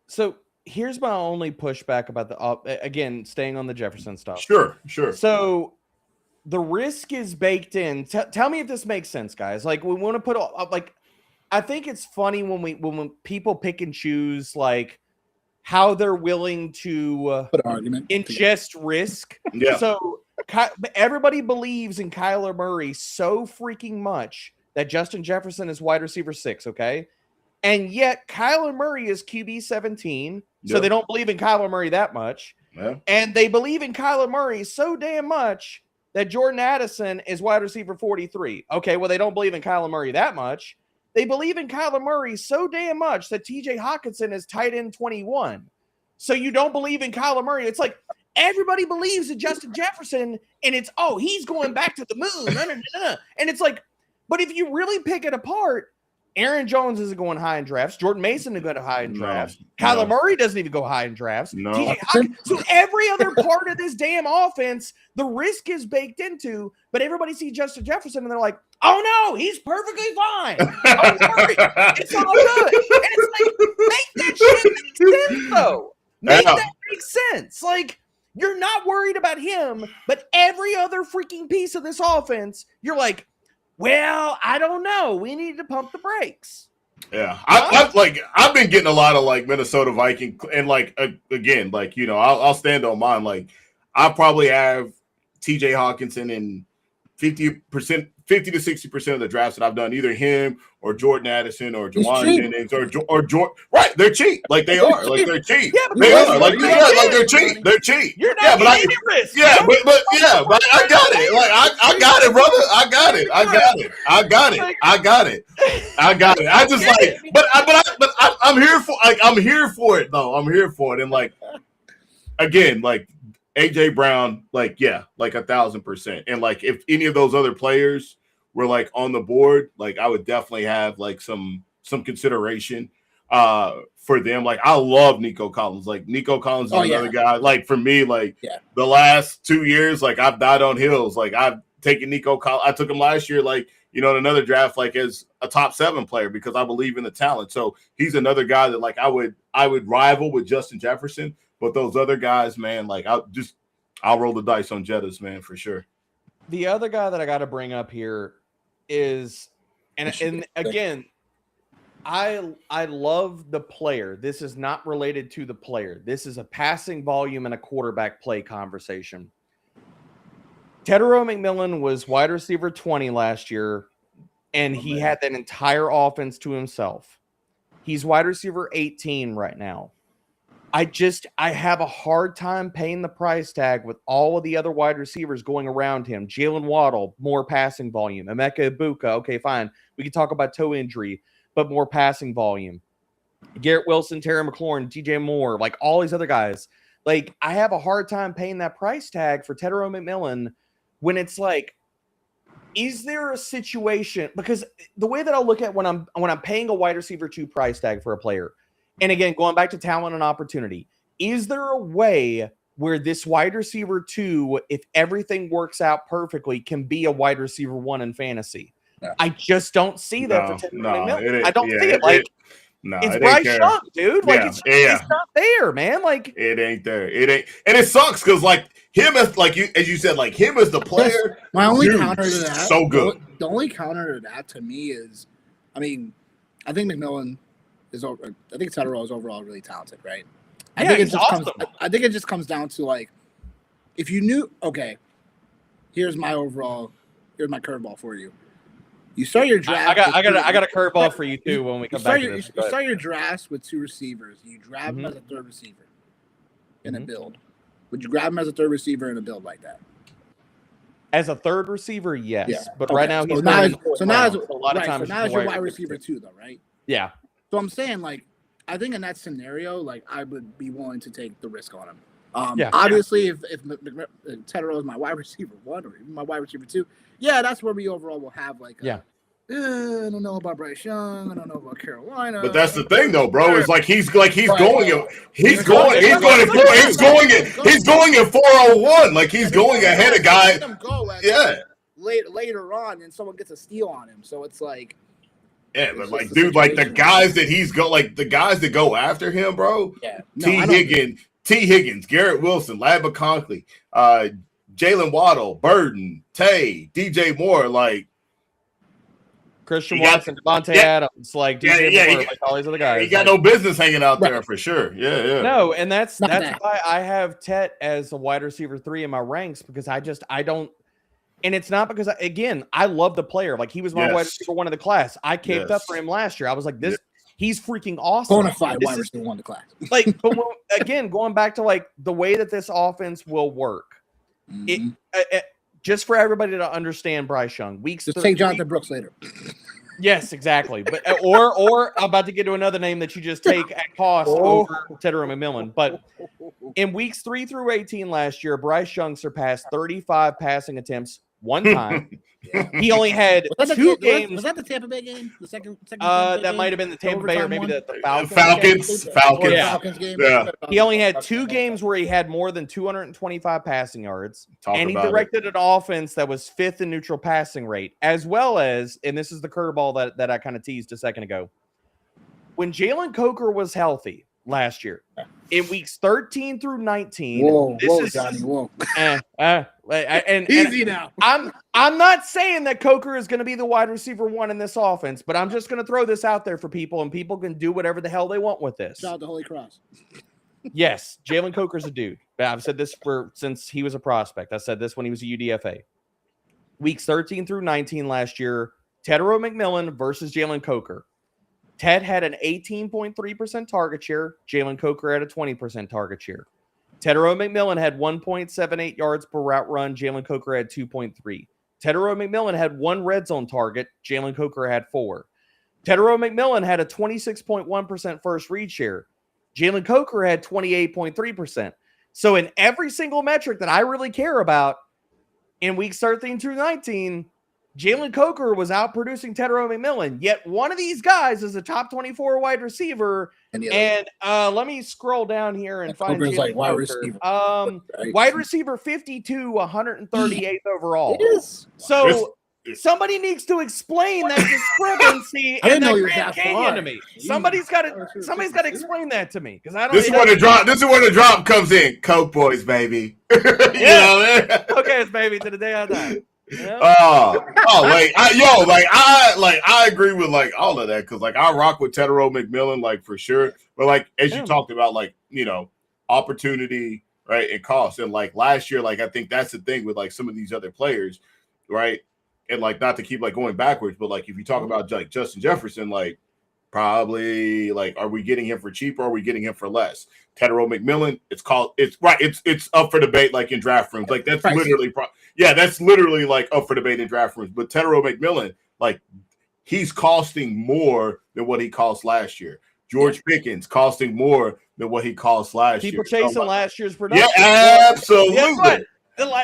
So, here's my only pushback about again, staying on the Jefferson stuff. Sure. So, the risk is baked in. Tell me if this makes sense, guys. Like we want to put like, I think it's funny when people pick and choose like how they're willing to put an argument ingest risk. Yeah. So everybody believes in Kyler Murray so freaking much that Justin Jefferson is wide receiver 6. Okay, and yet Kyler Murray is QB 17. So they don't believe in Kyler Murray that much, and they believe in Kyler Murray so damn much that Jordan Addison is wide receiver 43. Okay, well, they don't believe in Kyler Murray that much. They believe in Kyler Murray so damn much that TJ Hawkinson is tight end 21. So you don't believe in Kyler Murray. It's like everybody believes in Justin Jefferson, and it's, he's going back to the moon. And it's like, but if you really pick it apart, Aaron Jones isn't going high in drafts. Jordan Mason isn't going high in drafts. Kyler Murray doesn't even go high in drafts. No. So every other part of this damn offense, the risk is baked into, but everybody sees Justin Jefferson and they're like, oh no, he's perfectly fine. Don't worry. It's all good. And it's like, make that shit make sense though. Make that make sense. Like, you're not worried about him, but every other freaking piece of this offense, you're like, well, I don't know. We need to pump the brakes. Yeah, I've been getting a lot of like Minnesota Viking, and like again, like I'll stand on mine. Like I probably have TJ Hawkinson in 50% 50 to 60% of the drafts that I've done, either him or Jordan Addison or Juwan Jennings or Jordan. Right, they're cheap. Like they are. Like they're cheap. Yeah, they are. Like they're cheap. They're cheap. You're not taking risk. Yeah, but I got it. Like I got it, brother. I got it. I just like, but I'm here for. Like I'm here for it though. I'm here for it. And like again, like AJ Brown, like, yeah, like 1,000%. And like, if any of those other players were like on the board, like I would definitely have like some consideration. for them. Like I love Nico Collins. Like Nico Collins is another guy. Like for me, like the last 2 years, like I've died on hills. Like I've taken Nico Collins. I took him last year, like, you know, in another draft, like as a top 7 player because I believe in the talent. So he's another guy that like I would rival with Justin Jefferson. But those other guys, man, like I'll roll the dice on Jettas, man, for sure. The other guy that I got to bring up here is, and again, I love the player. This is not related to the player. This is a passing volume and a quarterback play conversation. Tetairoa McMillan was wide receiver 20 last year, and he had that entire offense to himself. He's wide receiver 18 right now. I have a hard time paying the price tag with all of the other wide receivers going around him. Jalen Waddle, more passing volume. Emeka Ibuka, okay, fine. We can talk about toe injury, but more passing volume. Garrett Wilson, Terry McLaurin, DJ Moore, like all these other guys. Like, I have a hard time paying that price tag for Tetairoa McMillan when it's like, is there a situation? Because the way that I look at when I'm paying a wide receiver 2 price tag for a player, and again, going back to talent and opportunity, is there a way where this wide receiver 2, if everything works out perfectly, can be a wide receiver 1 in fantasy? Yeah. I just don't see that for Tetairoa McMillan. I don't see it. Like, it's Bryce Young, dude. Like, it's not there, man. Like, it ain't there. It ain't, and it sucks because like him as you said, like him as the player. My only counter to that, so good. The only counter to that to me is, I mean, I think McMillan. I think Tetairoa is overall really talented, right? I think it just comes down to like, if you knew, okay, here's my curveball for you. You start your draft. I got a curveball for you too when we come back to this. You start your drafts with 2 receivers. You grab him as a 3rd receiver in a build. Would you grab him as a 3rd receiver in a build like that? As a 3rd receiver, yes. Yeah. But right now he's now he's your wide receiver 2 though, right? Yeah. So I'm saying, like, I think in that scenario, like, I would be willing to take the risk on him. Obviously, if Tetairoa is my wide receiver 1 or even my wide receiver 2, that's where we overall will have like, I don't know about Bryce Young, I don't know about Carolina. But that's the thing, though, bro. Is like he's going at 401. Like he's going ahead of guys. Later on, and someone gets a steal on him. So it's like. Yeah, but like, dude, like the guys that the guys that go after him, bro. Yeah. T. Higgins, Garrett Wilson, Ladd McConkey, Jalen Waddle, Burden, Tay, DJ Moore, like Christian Watson, Devontae Adams, like DJ Moore, like all these other guys. He got no business hanging out there for sure. Yeah. No, and that's why I have Tet as a wide receiver 3 in my ranks, because I don't. And it's not because, again, I love the player. Like, he was my wide receiver 1 of the class. I caved up for him last year. I was like, he's freaking awesome. Bonafide wide receiver 1 of the class. Like, but again, going back to, like, the way that this offense will work, just for everybody to understand Bryce Young, just take Jonathan Brooks later. Yes, exactly. But or I'm about to get to another name that you just take at cost over Tetairoa McMillan. But in weeks 3 through 18 last year, Bryce Young surpassed 35 passing attempts 1 time. He only had 2 games. Was that the Tampa Bay game? The second that might have been the Tampa Bay or maybe the Falcons. Falcons game. Yeah. He only had 2 games where he had more than 225 passing yards. And he directed an offense that was 5th in neutral passing rate, as well as, and this is the curveball that I kind of teased a second ago, when Jalen Coker was healthy last year, in weeks 13 through 19. Johnny. Easy now. I'm not saying that Coker is going to be the wide receiver 1 in this offense, but I'm just going to throw this out there for people, and people can do whatever the hell they want with this. Shout out to Holy Cross. Yes, Jalen Coker's a dude. I've said this since he was a prospect. I said this when he was a UDFA. Weeks 13 through 19 last year, Tetairoa McMillan versus Jalen Coker. Ted had an 18.3% target share. Jalen Coker had a 20% target share. Tetairoa McMillan had 1.78 yards per route run. Jalen Coker had 2.3. Tetairoa McMillan had 1 red zone target. Jalen Coker had 4. Tetairoa McMillan had a 26.1% first read share. Jalen Coker had 28.3%. So in every single metric that I really care about in weeks 13 through 19, Jalen Coker was outproducing Tedero McMillan. Yet one of these guys is a top 24 wide receiver. And let me scroll down here and find Coker's Jalen like wide Coker. receiver. Right? Wide receiver 52, 138th overall. It is. So somebody needs to explain that discrepancy I didn't and know that he was Grand that Canyon far. to me. Somebody's got to explain that to me because I don't. This is where the drop. This is where the drop comes in. Coke boys, baby. You know what I mean? Okay, it's baby to the day I die. Yeah. I agree with like all of that because like I rock with Tedero McMillan like for sure, but like as you talked about like opportunity, right, and cost, and like last year, like I think that's the thing with like some of these other players, right, and like not to keep like going backwards, but like if you talk about like Justin Jefferson, like probably like are we getting him for cheap or are we getting him for less? Tedero McMillan, it's up for debate like in draft rooms, like that's literally that's literally like up for debate in draft rooms. But Tedero McMillan, like he's costing more than what he cost last year. George Pickens costing more than what he cost last year. People chasing last year's production. Yeah, absolutely.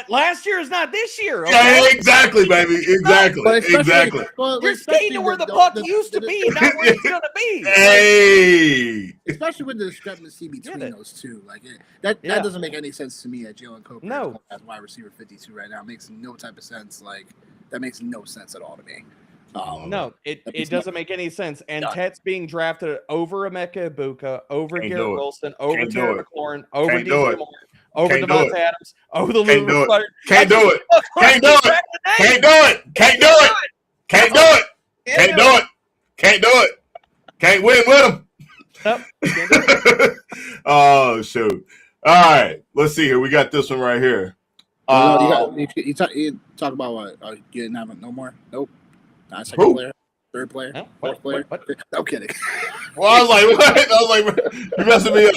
Last year is not this year. Okay? Yeah, exactly, baby. Exactly. Exactly. You're skating to where the puck used to be, not where it's gonna be. Hey, especially with the discrepancy between those two, like that doesn't make any sense to me. At Jalen Coker as wide receiver 52 right now makes no type of sense. Like that makes no sense at all to me. No, it doesn't make any sense. And Tet's being drafted over Emeka Ibuka, over Garrett Wilson, over Terry McLaurin, over DJ Moore, over Devontae Adams, over the Lou Clutter. Can't do it. Can't do it. Can't do it. Can't do it. Can't do it. Can't do it. Can't do it. Can't win with him. Nope. Can't do it. Oh shoot! All right, let's see here. We got this one right here. You talk about what? You didn't have no more? Nope. Not second player, third player, fourth player. What? No kidding. Well, I was like, what? I was like, you're messing me up.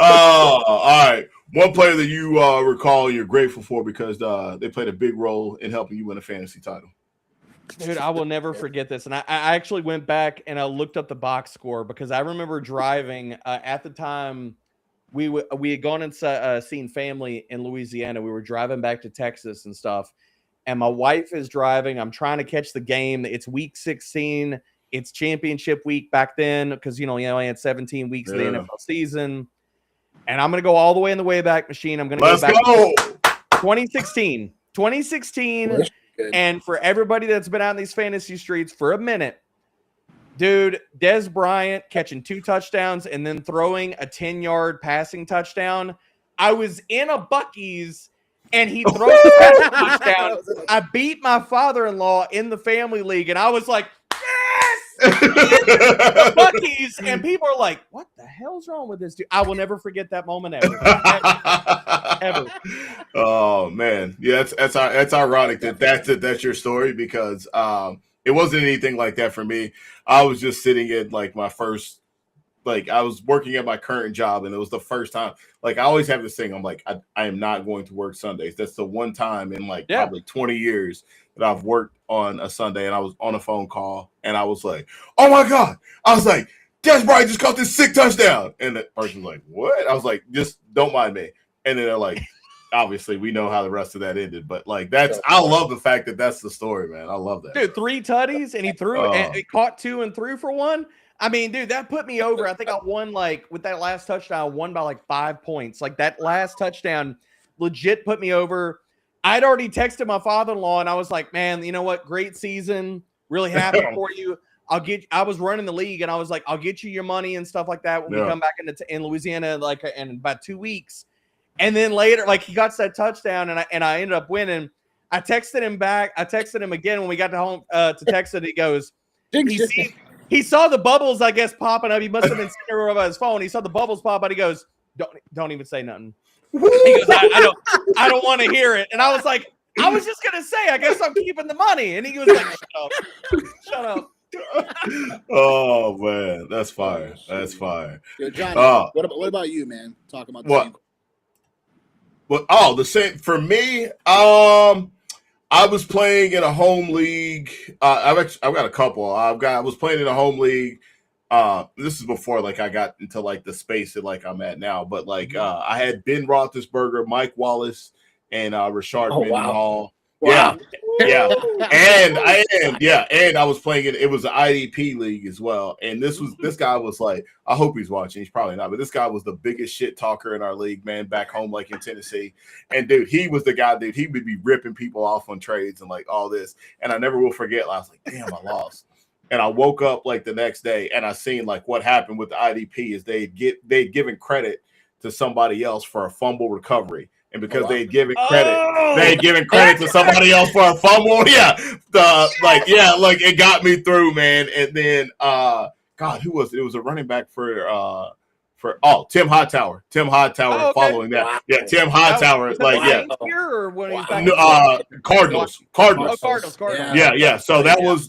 All right. One player that you recall you're grateful for because they played a big role in helping you win a fantasy title. Dude, I will never forget this. And I actually went back and I looked up the box score because I remember driving at the time we had gone and seen family in Louisiana. We were driving back to Texas and stuff. And my wife is driving. I'm trying to catch the game. It's week 16. It's championship week back then because, you only had 17 weeks of the NFL season. And I'm going to go all the way in the Wayback Machine. I'm going to go back to 2016. 2016. And for everybody that's been out in these fantasy streets for a minute, dude, Dez Bryant catching 2 touchdowns and then throwing a 10-yard passing touchdown. I was in a Buc-ee's. And he throws a touchdown. I beat my father-in-law in the family league, and I was like, yes! The Buc-ee's, and people are like, what the hell's wrong with this dude? I will never forget that moment ever. Ever. Oh, man. Yeah, that's ironic that's your story because it wasn't anything like that for me. I was just sitting in, like, my first – like I was working at my current job and it was the first time. Like I always have this thing. I'm like, I am not going to work Sundays. That's the one time in like probably 20 years that I've worked on a Sunday. And I was on a phone call and I was like, oh my God. I was like, Dez Bryant just caught this sick touchdown. And the person's like, what? I was like, just don't mind me. And then they're like, obviously we know how the rest of that ended, but like I love the fact that that's the story, man. I love that. Dude, 3 tutties and he threw and he caught 2 and threw for 1. I mean, dude, that put me over. I think I won with that last touchdown, I won by 5 points. Like that last touchdown legit put me over. I'd already texted my father-in-law and I was like, man, you know what? Great season. Really happy for you. I was running the league and I was like, I'll get you your money and stuff like that when we come back in Louisiana, in about 2 weeks. And then later, he got that touchdown and I ended up winning. I texted him back. I texted him again when we got to home to Texas. And he goes, he saw the bubbles, I guess, popping up. He must have been sitting there over his phone. He saw the bubbles pop out. He goes, don't even say nothing. He goes, I don't want to hear it. And I was like, I was just gonna say, I guess I'm keeping the money. And he was like, shut up. Oh man, that's fire. That's fire. Yo, Johnny, what about you, man? Talking about what? The same for me. I was playing in a home league. I've got a couple. I was playing in a home league. This is before I got into the space that I'm at now. But I had Ben Roethlisberger, Mike Wallace, and Rashard Mendenhall. Yeah. Wow. Yeah. And I was playing it. It was an IDP league as well. And this guy was like, I hope he's watching. He's probably not, but this guy was the biggest shit talker in our league, man, back home, like in Tennessee. And dude, he was the guy, dude. He would be ripping people off on trades and like all this. And I never will forget. I was like, damn, I lost. And I woke up like the next day and I seen like what happened with the IDP is they'd given credit to somebody else for a fumble recovery. And because they'd given credit to somebody else for a fumble. Yeah. Like it got me through, man. And then God, who was it? It was a running back for Tim Hightower. Following that. Wow. Yeah, Tim Hightower. Or when he was back Cardinals. Oh, Cardinals. Yeah. So that was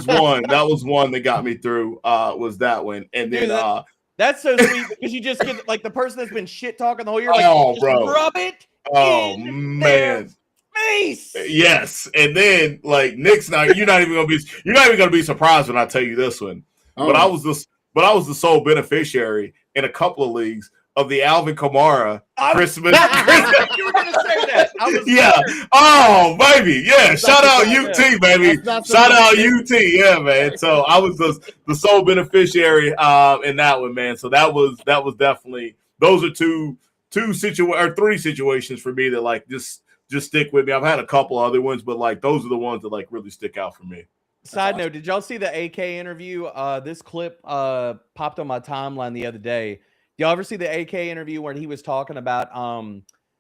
one. That was one that got me through. Was that one. And then Dude, that's so sweet because you just get like the person that's been shit talking the whole year. Like, just bro. rub it. Oh man. Face. Yes. And then like Nick's not. You're not even gonna be surprised when I tell you this one. Oh. But I was the sole beneficiary in a couple of leagues of the Alvin Kamara Christmas. You were gonna say that. Yeah. Scared. Oh, baby. Yeah. Shout out UT, baby. Shout out UT. Yeah, man. So I was the sole beneficiary in that one, man. So that was definitely, those are three situations for me that like just stick with me. I've had a couple other ones, but like those are the ones that like really stick out for me. Side note, did y'all see the AK interview? This clip popped on my timeline the other day. Y'all ever see the AK interview where he was talking about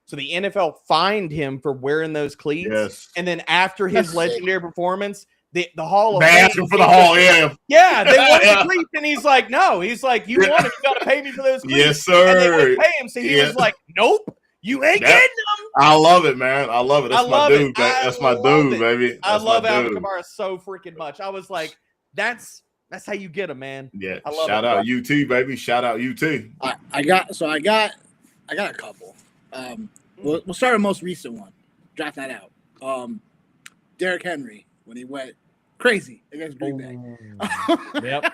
so the NFL fined him for wearing those cleats? Yes. And then after his legendary performance, the Hall of Fame. They asked him for the Hall, yeah. Yeah, they wanted the cleats, and he's like, no. He's like, you want it, you gotta pay me for those cleats. Yes, sir. And they wouldn't pay him, so he was like, nope, you ain't getting them. I love it, man. I love it. That's my dude. That's my dude, baby. I love Alvin Kamara so freaking much. I was like, that's how you get him, man. Yeah. Shout out UT, baby. Shout out UT. I got a couple. We'll start with the most recent one. Draft that out. Derrick Henry when he went crazy against Green Bay. Yep.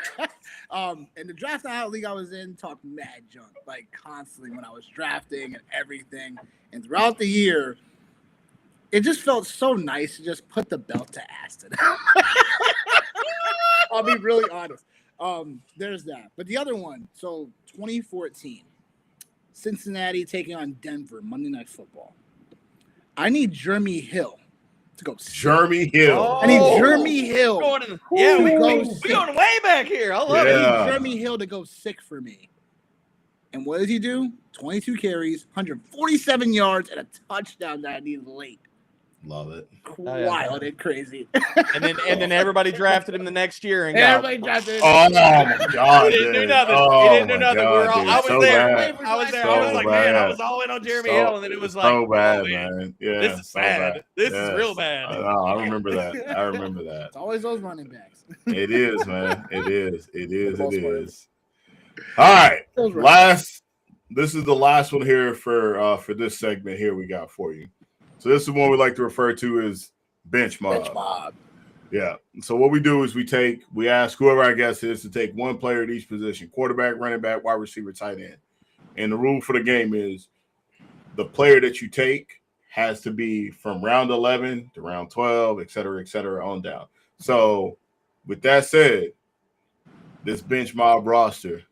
In the draft out league I was in, talked mad junk like constantly when I was drafting and everything. And throughout the year, it just felt so nice to just put the belt to Aston. I'll be really honest. There's that. But the other one, so 2014, Cincinnati taking on Denver, Monday Night Football. I need Jeremy Hill to go. Jeremy Hill. I need Jeremy Hill. We going way back here. I love it. I need Jeremy Hill to go sick for me. And what does he do? 22 carries, 147 yards, and a touchdown that I needed late. Love it. Wild and crazy. And then everybody drafted him the next year and everybody drafted him. Oh my God. He didn't do nothing. Oh, he didn't do nothing. I was there. I was there. I was like, man, I was all in on Jeremy Hill, and then it was like, so bad, man. Yeah, this is sad. Bad. This is real bad. I remember that. It's always those running backs. It is, man. It is. All right. This is the last one here for this segment here we got for you. So this is one we like to refer to as bench mob. Yeah. So what we do is we ask whoever our guest is to take one player at each position: quarterback, running back, wide receiver, tight end. And the rule for the game is the player that you take has to be from round 11 to round 12, et cetera, on down. So with that said, this bench mob roster,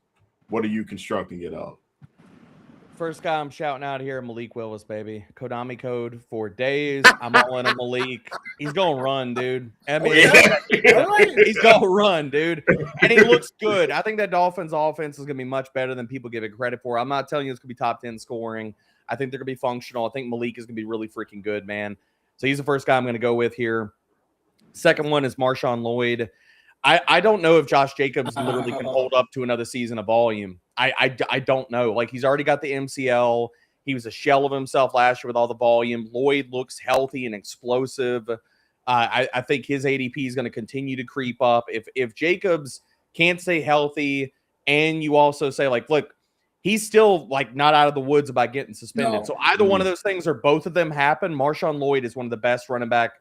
what are you constructing it of? First guy I'm shouting out here, Malik Willis, baby. Kodami code for days. I'm all in on Malik. He's going to run, dude. I mean, he's going to run, dude. And he looks good. I think that Dolphins offense is going to be much better than people give it credit for. I'm not telling you it's going to be top 10 scoring. I think they're going to be functional. I think Malik is going to be really freaking good, man. So he's the first guy I'm going to go with here. Second one is Marshawn Lloyd. I don't know if Josh Jacobs literally can hold up to another season of volume. I don't know. Like, he's already got the MCL. He was a shell of himself last year with all the volume. Lloyd looks healthy and explosive. I think his ADP is going to continue to creep up. If Jacobs can't stay healthy, and you also say, like, look, he's still, like, not out of the woods about getting suspended. No. So either one of those things or both of them happen. Marshawn Lloyd is one of the best running back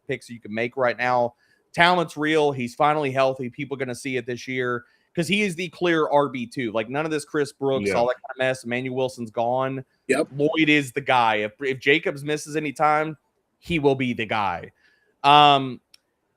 picks you can make right now. Talent's real. He's finally healthy. People are going to see it this year because he is the clear RB2. Like, none of this Chris Brooks, all that kind of mess. Emmanuel Wilson's gone. Yep. Lloyd is the guy. If Jacobs misses any time, he will be the guy.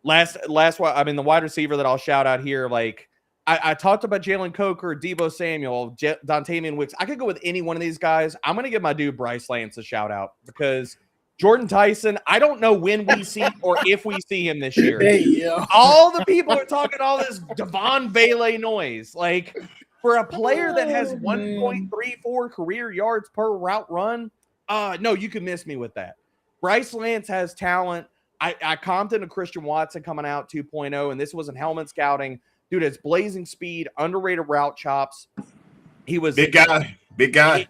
Last one, I mean, the wide receiver that I'll shout out here, like I talked about Jalen Coker, Deebo Samuel, Dontayvion Wicks. I could go with any one of these guys. I'm going to give my dude Bryce Lance a shout out because Jordan Tyson, I don't know when we see or if we see him this year. Hey, yo. All the people are talking all this Devon Vele noise. Like, for a player that has 1.34 career yards per route run, no, you can miss me with that. Bryce Lance has talent. I commented on Christian Watson coming out 2.0, and this wasn't helmet scouting. Dude, it's blazing speed, underrated route chops. He was big guy.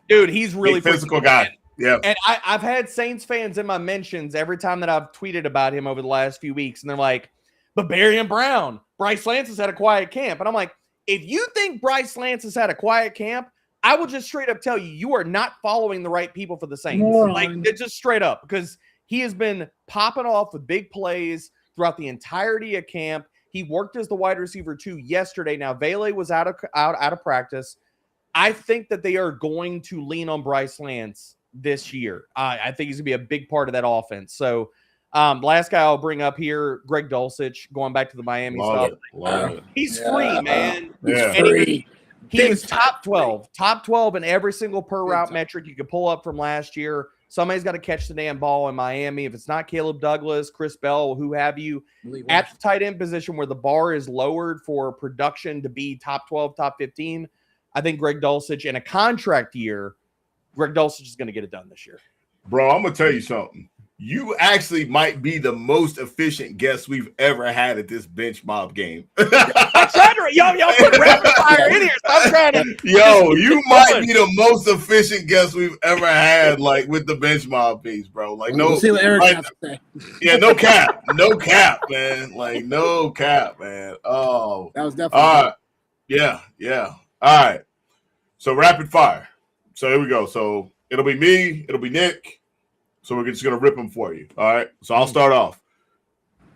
Dude, he's really big physical guy. Yeah. And I've had Saints fans in my mentions every time that I've tweeted about him over the last few weeks, and they're like, but Barry and Brown, Bryce Lance has had a quiet camp. And I'm like, if you think Bryce Lance has had a quiet camp, I will just straight up tell you, you are not following the right people for the Saints. Like, it's just straight up, because he has been popping off with big plays throughout the entirety of camp. He worked as the wide receiver 2 yesterday. Now, Vele was out of practice. I think that they are going to lean on Bryce Lance this year. I think he's going to be a big part of that offense. So, last guy I'll bring up here, Greg Dulcich, going back to the Miami stuff. He's free, man. He's free. He was top 12 in every single per route metric you could pull up from last year. Somebody's got to catch the damn ball in Miami. If it's not Caleb Douglas, Chris Bell, who have you, at the tight end position where the bar is lowered for production to be top 12, top 15, I think Greg Dulcich in a contract year, Greg Dulcich is going to get it done this year. Bro, I'm going to tell you something. You actually might be the most efficient guest we've ever had at this bench mob game. I'm trying to, y'all put rapid fire in here. So I'm trying to. Yo, you might be the most efficient guest we've ever had, like with the bench mob piece, bro. Like, no, we'll see what Eric has to say. Yeah, no cap, man. Like, no cap, man. Oh, that was definitely all right. Yeah. All right. So rapid fire. So here we go. So it'll be me. It'll be Nick. So we're just going to rip them for you. All right. So I'll start off.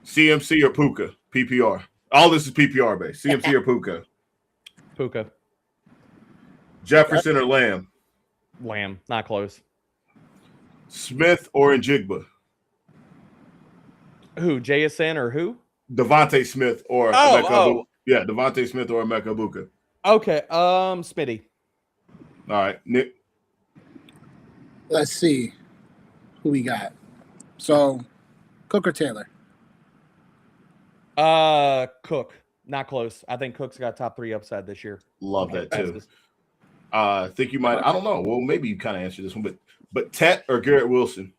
CMC or Puka? PPR. All this is PPR based. CMC or Puka? Puka. Jefferson or Lamb? Lamb. Not close. Smith or Njigba? Who? JSN or who? Devontae Smith or Emeka. Yeah, Devontae Smith or Emeka Buka. Okay. Smitty. All right. Nick. Let's see who we got. So, Cook or Taylor? Cook. Not close. I think Cook's got top 3 upside this year. Love that too. I think you might. I don't know. Well, maybe you kind of answered this one, but Tet or Garrett Wilson?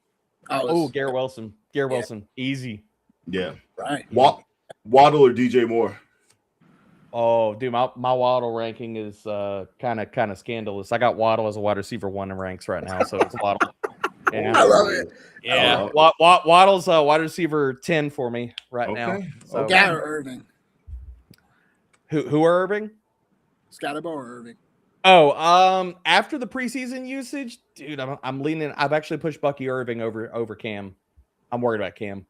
Oh, Garrett Wilson. Wilson. Easy. Yeah. Right. Waddle or DJ Moore? Oh, dude, my Waddle ranking is kind of scandalous. I got Waddle as a wide receiver 1 in ranks right now, so it's Waddle. Yeah. I love it. Yeah, Waddle's wide receiver 10 for me right now. So, Scott or Irving? Who are Irving? Scott or Irving? Oh, after the preseason usage, dude, I'm leaning. I've actually pushed Bucky Irving over Cam. I'm worried about Cam.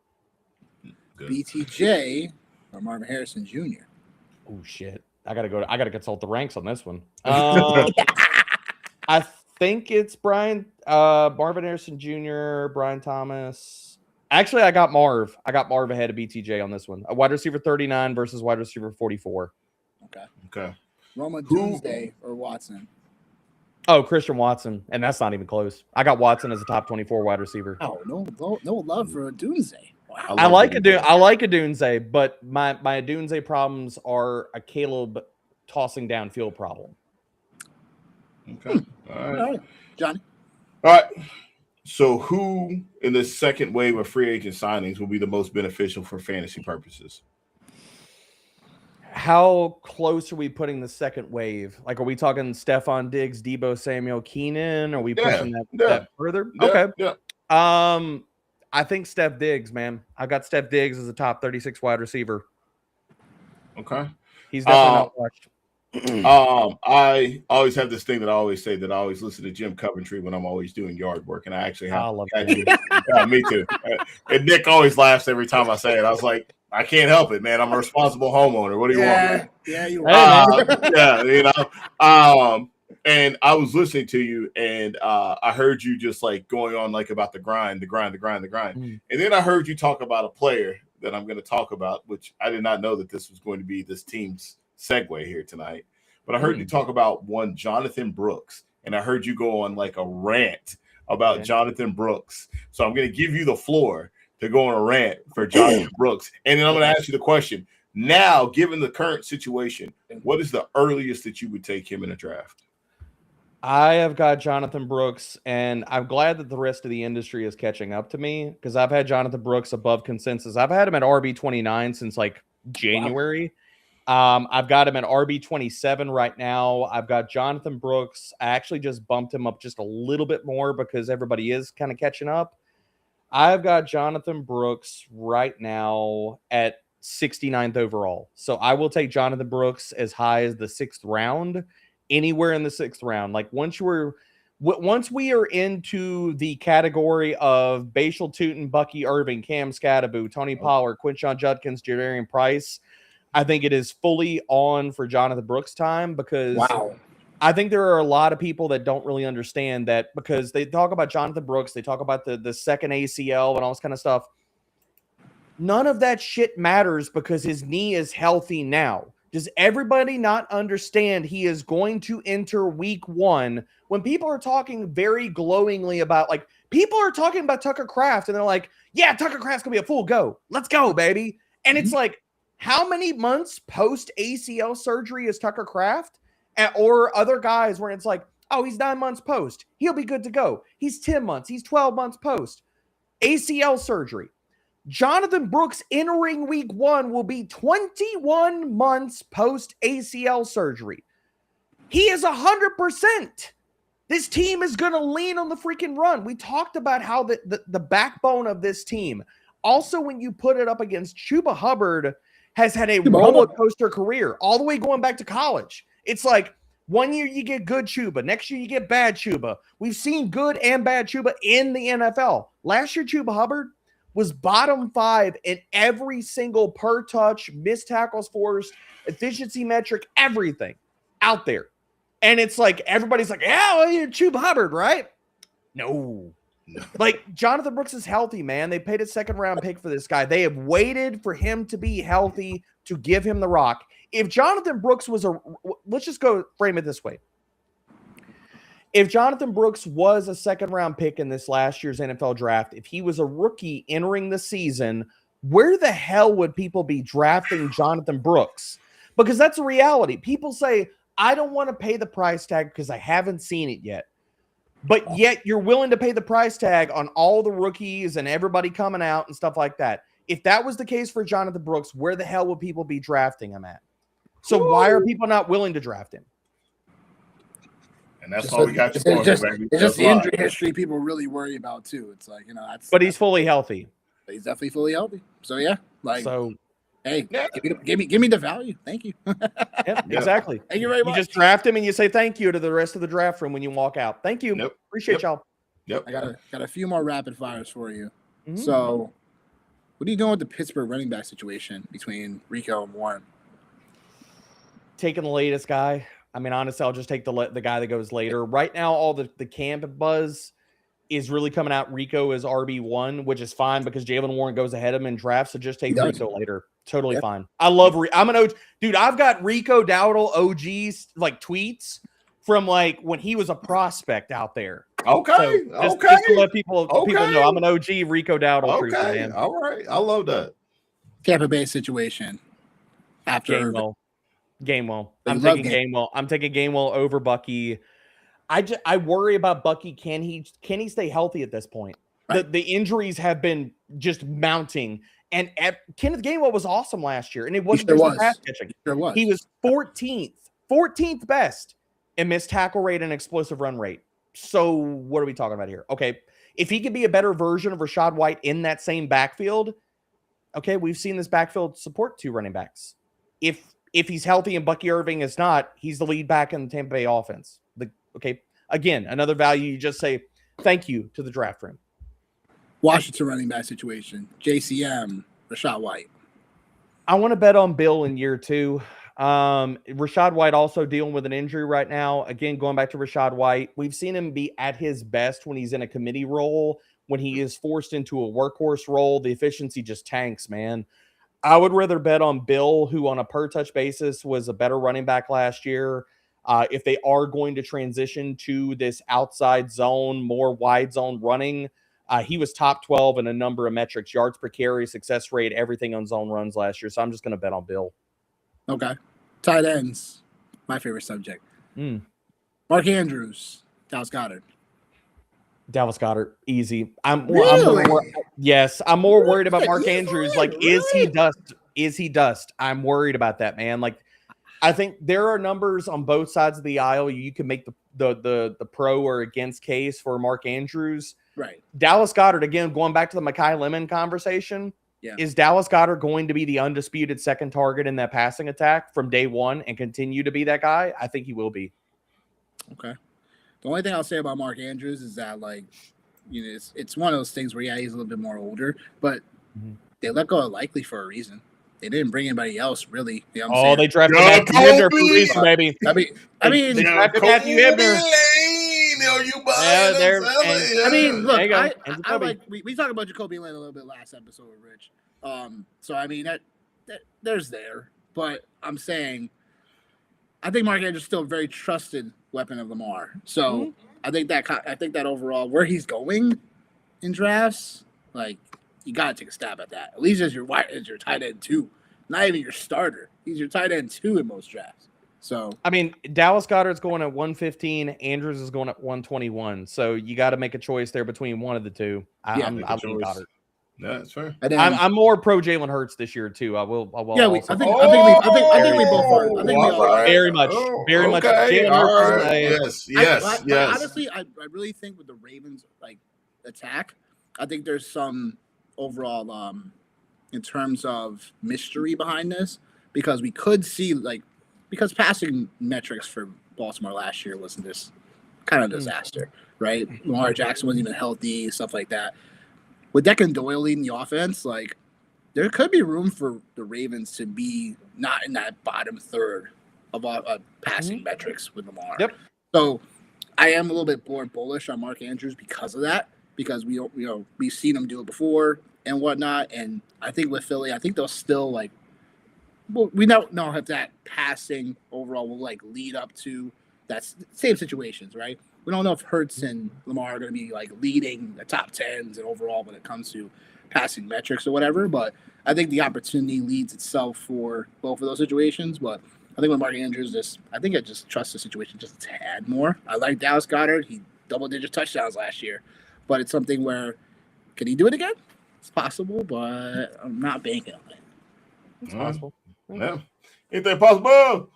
Good. BTJ or Marvin Harrison Jr. Oh shit! I gotta consult the ranks on this one. I think it's Marvin Harrison Jr., Brian Thomas. Actually, I got Marv ahead of BTJ on this one. A wide receiver 39 versus wide receiver 44. Okay. Roma Doomsday or Watson? Oh, Christian Watson, and that's not even close. I got Watson as a top 24 wide receiver. Oh, no love for a Doomsday. Wow. I like a Dunze, but my Dunze problems are a Caleb tossing downfield problem. Okay. All right. Johnny. All right. So who in the second wave of free agent signings will be the most beneficial for fantasy purposes? How close are we putting the second wave? Like, are we talking Stephon Diggs, Deebo Samuel, Keenan? Are we pushing that further? Okay. Yeah. I think Steph Diggs, man. I got Steph Diggs as a top 36 wide receiver. Okay. He's definitely not watched. I always have this thing that I always say that I always listen to Jim Coventry when I'm always doing yard work, and I actually have. I love that. Me too. And Nick always laughs every time I say it. I was like, I can't help it, man. I'm a responsible homeowner. What do you want? Yeah, you yeah, you know. and I was listening to you, and I heard you just like going on like about the grind, Mm. and then I heard you talk about a player that I'm going to talk about, which I did not know that this was going to be this team's segue here tonight. But I heard you talk about one Jonathan Brooks, and I heard you go on like a rant about Jonathan Brooks. So I'm going to give you the floor to go on a rant for Jonathan Brooks, and then I'm going to ask you the question. Now, given the current situation, what is the earliest that you would take him in a draft? I have got Jonathan Brooks, and I'm glad that the rest of the industry is catching up to me because I've had Jonathan Brooks above consensus. I've had him at RB29 since like January. Wow. I've got him at RB27 right now. I've got Jonathan Brooks. I actually just bumped him up just a little bit more because everybody is kind of catching up. I've got Jonathan Brooks right now at 69th overall. So I will take Jonathan Brooks as high as the 6th round, anywhere in the 6th round. Like once we are into the category of Bashal Tootin, Bucky Irving, Cam Scatterbo, Tony Pollard, Quinshon Judkins, Jadarian Price, I think it is fully on for Jonathan Brooks time because I think there are a lot of people that don't really understand that because they talk about Jonathan Brooks, they talk about the second ACL and all this kind of stuff. None of that shit matters because his knee is healthy now. Does everybody not understand he is going to enter week 1 when people are talking very glowingly about, like, people are talking about Tucker Kraft and they're like, yeah, Tucker Kraft's going to be a full go. Let's go, baby. And it's like, how many months post ACL surgery is Tucker Kraft? Or other guys where it's like, oh, he's 9 months post. He'll be good to go. He's 10 months. He's 12 months post. ACL surgery. Jonathan Brooks entering week 1 will be 21 months post ACL surgery. He is 100%. This team is going to lean on the freaking run. We talked about how the backbone of this team, also when you put it up against Chuba Hubbard, has had a roller coaster career all the way going back to college. It's like 1 year you get good Chuba, next year you get bad Chuba. We've seen good and bad Chuba in the NFL. Last year, Chuba Hubbard was bottom 5 in every single per touch, missed tackles forced, efficiency metric, everything out there. And it's like, everybody's like, yeah, well, you're Chuba Hubbard, right? No. Like, Jonathan Brooks is healthy, man. They paid a 2nd round pick for this guy. They have waited for him to be healthy to give him the rock. If Jonathan Brooks was let's just go frame it this way. If Jonathan Brooks was a 2nd round pick in this last year's NFL draft, if he was a rookie entering the season, where the hell would people be drafting Jonathan Brooks? Because that's a reality. People say, I don't want to pay the price tag because I haven't seen it yet. But yet you're willing to pay the price tag on all the rookies and everybody coming out and stuff like that. If that was the case for Jonathan Brooks, where the hell would people be drafting him at? So why are people not willing to draft him? And that's all we got to for, baby. It's just the injury history people really worry about too. It's like, that's. But he's fully healthy. He's definitely fully healthy. So yeah, hey, yeah. give me the value. Thank you. Yeah, exactly. Thank you very much. You just draft him and you say thank you to the rest of the draft room when you walk out. Thank you. Yep. Appreciate y'all. Yep. I got a few more rapid fires for you. Mm-hmm. So, what are you doing with the Pittsburgh running back situation between Rico and Warren? Taking the latest guy. I mean, honestly, I'll just take the guy that goes later. Right now, all the camp buzz is really coming out. Rico is RB1, which is fine because Jaylen Warren goes ahead of him in draft. So just take Rico later. Totally fine. I love I'm an OG. Dude, I've got Rico Dowdle OGs like tweets from like when he was a prospect out there. Okay. So just to let people know, I'm an OG Rico Dowdle. Okay. Man. All right. I love that. Tampa Bay situation. After Gainwell. I'm taking Gainwell. I'm taking Gainwell over Bucky. I worry about Bucky. Can he stay healthy at this point? Right. The injuries have been just mounting. And Kenneth Gainwell was awesome last year. And it wasn't just the pass catching. He was 14th best in missed tackle rate and explosive run rate. So what are we talking about here? Okay. If he could be a better version of Rachaad White in that same backfield, okay, we've seen this backfield support 2 running backs. If he's healthy and Bucky Irving is not, he's the lead back in the Tampa Bay offense. Okay, again, another value. You just say thank you to the draft room. Washington running back situation. JCM, Rachaad White. I want to bet on Bill in year 2. Rashad White also dealing with an injury right now. Again, going back to Rashad White, we've seen him be at his best when he's in a committee role. When he is forced into a workhorse role, the efficiency just tanks, man. I would rather bet on Bill, who on a per touch basis was a better running back last year. If they are going to transition to this outside zone, more wide zone running, he was top 12 in a number of metrics, yards per carry, success rate, everything on zone runs last year. So I'm just going to bet on Bill. Okay. Tight ends, my favorite subject. Mm. Mark Andrews, Dallas Goedert. Dallas Goedert, easy. I'm more worried about Mark Andrews. Like, is he dust? Is he dust? I'm worried about that, man. Like, I think there are numbers on both sides of the aisle. You can make the pro or against case for Mark Andrews. Right. Dallas Goedert, again, going back to the Mekhi Lemon conversation. Yeah. Is Dallas Goedert going to be the undisputed second target in that passing attack from day one and continue to be that guy? I think he will be. Okay. The only thing I'll say about Mark Andrews is that, like, you know, it's one of those things where, yeah, he's a little bit more older, but they let go of Likely for a reason. They didn't bring anybody else, really. You know what I'm saying? They drafted Matthew Hibner for a reason, baby. I mean, they drafted Matthew Hibner. I mean, look, I Jacoby. like we talked about Jacoby Lane a little bit last episode with Rich. So I mean that there's there, but I'm saying I think Mark Andrews is still a very trusted weapon of Lamar. So I think that overall where he's going in drafts, like, you gotta take a stab at that. At least as your tight end 2, not even your starter. He's your tight end 2 in most drafts. So I mean, Dallas Goedert's going at 115. Andrews is going at 121. So you got to make a choice there between one of the two. I'm leaning Goddard. Yeah, that's fair. I'm more pro Jalen Hurts this year too. I will. Yeah, I think we both are. I think we all are. Very much. Jalen Hurts. Yes. Honestly, I really think with the Ravens like attack, I think there's some overall in terms of mystery behind this, because we could see because passing metrics for Baltimore last year was this kind of disaster, right? Lamar Jackson wasn't even healthy, stuff like that. With Declan Doyle leading the offense, like, there could be room for the Ravens to be not in that bottom third of passing metrics with Lamar. Yep. So I am a little bit more bullish on Mark Andrews because of that, because we've seen him do it before and whatnot. And I think with Philly, I think they'll still we don't know if that passing overall will lead up to that same situations, right? We don't know if Hurts and Lamar are going to be leading the top 10s and overall when it comes to passing metrics or whatever. But I think the opportunity leads itself for both of those situations. But I think with Mark Andrews, I think I just trust the situation just a tad more. I like Dallas Goedert. He double-digit touchdowns last year. But it's something where, can he do it again? It's possible, but I'm not banking on it. It's possible. Yeah. Anything possible?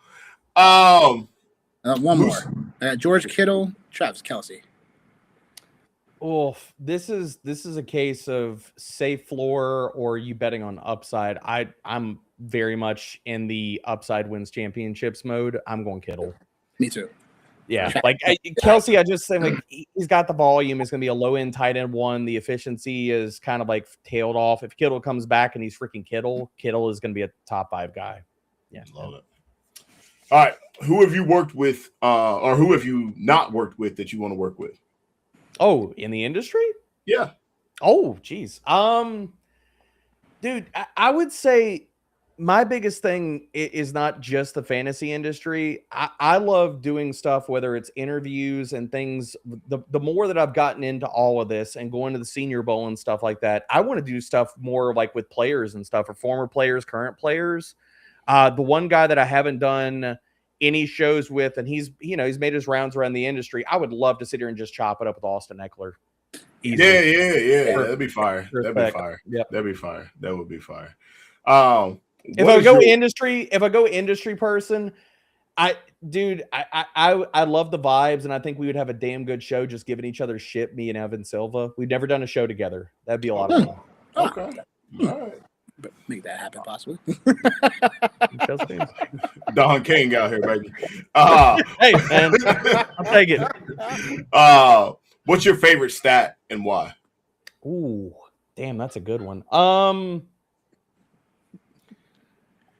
One more. George Kittle, Travis Kelce. Oh, this is a case of safe floor or you betting on upside. I'm very much in the upside wins championships mode. I'm going Kittle. Me too. Yeah, Kelce, I just think he's got the volume. It's going to be a low end tight end 1. The efficiency is kind of tailed off. If Kittle comes back and he's freaking Kittle is going to be a top 5 guy. Yeah, love it. All right, who have you worked with, or who have you not worked with that you want to work with? Oh, in the industry? Yeah. Oh, geez. Dude, I would say my biggest thing is not just the fantasy industry. I love doing stuff, whether it's interviews and things. The more that I've gotten into all of this and going to the Senior Bowl and stuff like that, I want to do stuff more with players and stuff, or former players, current players. The one guy that I haven't done any shows with, and he's made his rounds around the industry, I would love to sit here and just chop it up with Austin Eckler. Easy. Yeah. That'd be fire. That'd be fire. Yep. That'd be fire. That would be fire. If I go industry person, I love the vibes, and I think we would have a damn good show just giving each other shit, me and Evan Silva. We've never done a show together. That'd be a lot of fun. Okay. All right. Make that happen, possibly. Don King out here, baby. Hey, man, I'll take it. What's your favorite stat and why? Ooh, damn, that's a good one.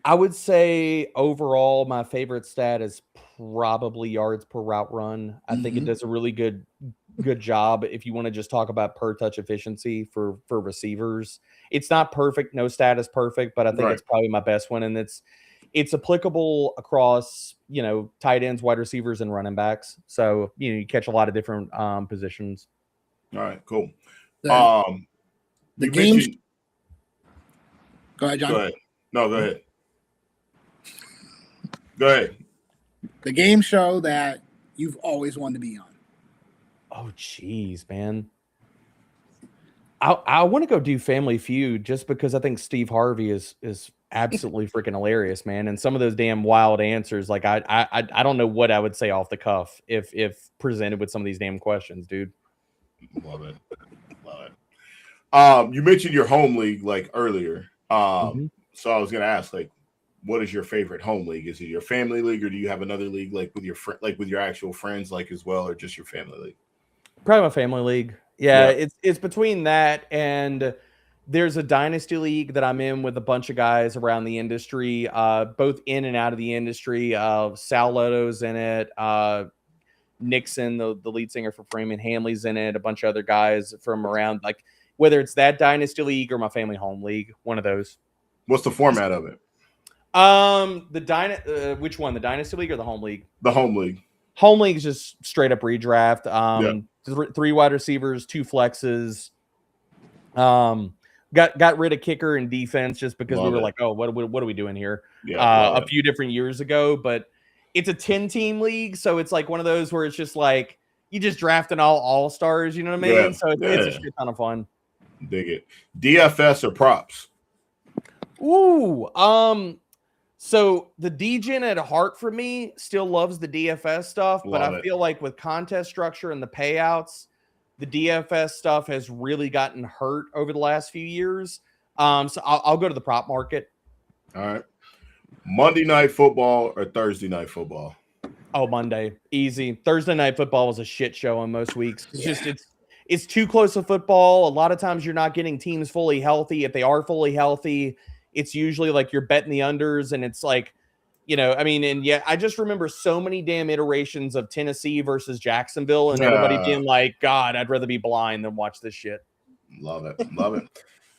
I would say overall, my favorite stat is probably yards per route run. I think it does a really good job if you want to just talk about per touch efficiency for receivers. It's not perfect, no stat is perfect, but I think it's probably my best one, and it's applicable across, tight ends, wide receivers, and running backs. So, you catch a lot of different positions. All right, cool. The games. Go ahead, John. Go ahead. No, go ahead. Go ahead. The game show that you've always wanted to be on. Oh, geez, man. I want to go do Family Feud just because I think Steve Harvey is absolutely freaking hilarious, man. And some of those damn wild answers, like I don't know what I would say off the cuff if presented with some of these damn questions, dude. Love it. You mentioned your home league like earlier. So I was gonna ask, like, what is your favorite home league? Is it your family league, or do you have another league like with your with your actual friends, like as well, or just your family league? Probably my family league. Yeah. It's between that and there's a dynasty league that I'm in with a bunch of guys around the industry, both in and out of the industry. Sal Lotto's in it. Nixon, the lead singer for Freeman Hamley's in it. A bunch of other guys from around, like whether it's that dynasty league or my family home league, one of those. What's the format of it? Which one? The dynasty league or the home league? The home league. Home league is just straight up redraft. 3 wide receivers, 2 flexes. Got rid of kicker and defense just because we were like, oh, what are we doing here? A few different years ago, but it's a 10-team league, so it's like one of those where it's just like you just drafting all stars. You know what I mean? Yeah. So it's a shit ton of fun. Dig it. DFS or props? Ooh, so the DGen at heart for me still loves the DFS stuff, but I feel like with contest structure and the payouts, the DFS stuff has really gotten hurt over the last few years. So I'll go to the prop market. All right. Monday Night Football or Thursday Night Football? Oh, Monday. Easy. Thursday Night Football was a shit show on most weeks. It's too close to football. A lot of times you're not getting teams fully healthy. If they are fully healthy, it's usually like you're betting the unders, and it's like, I just remember so many damn iterations of Tennessee versus Jacksonville, and everybody being like, God, I'd rather be blind than watch this shit. Love it.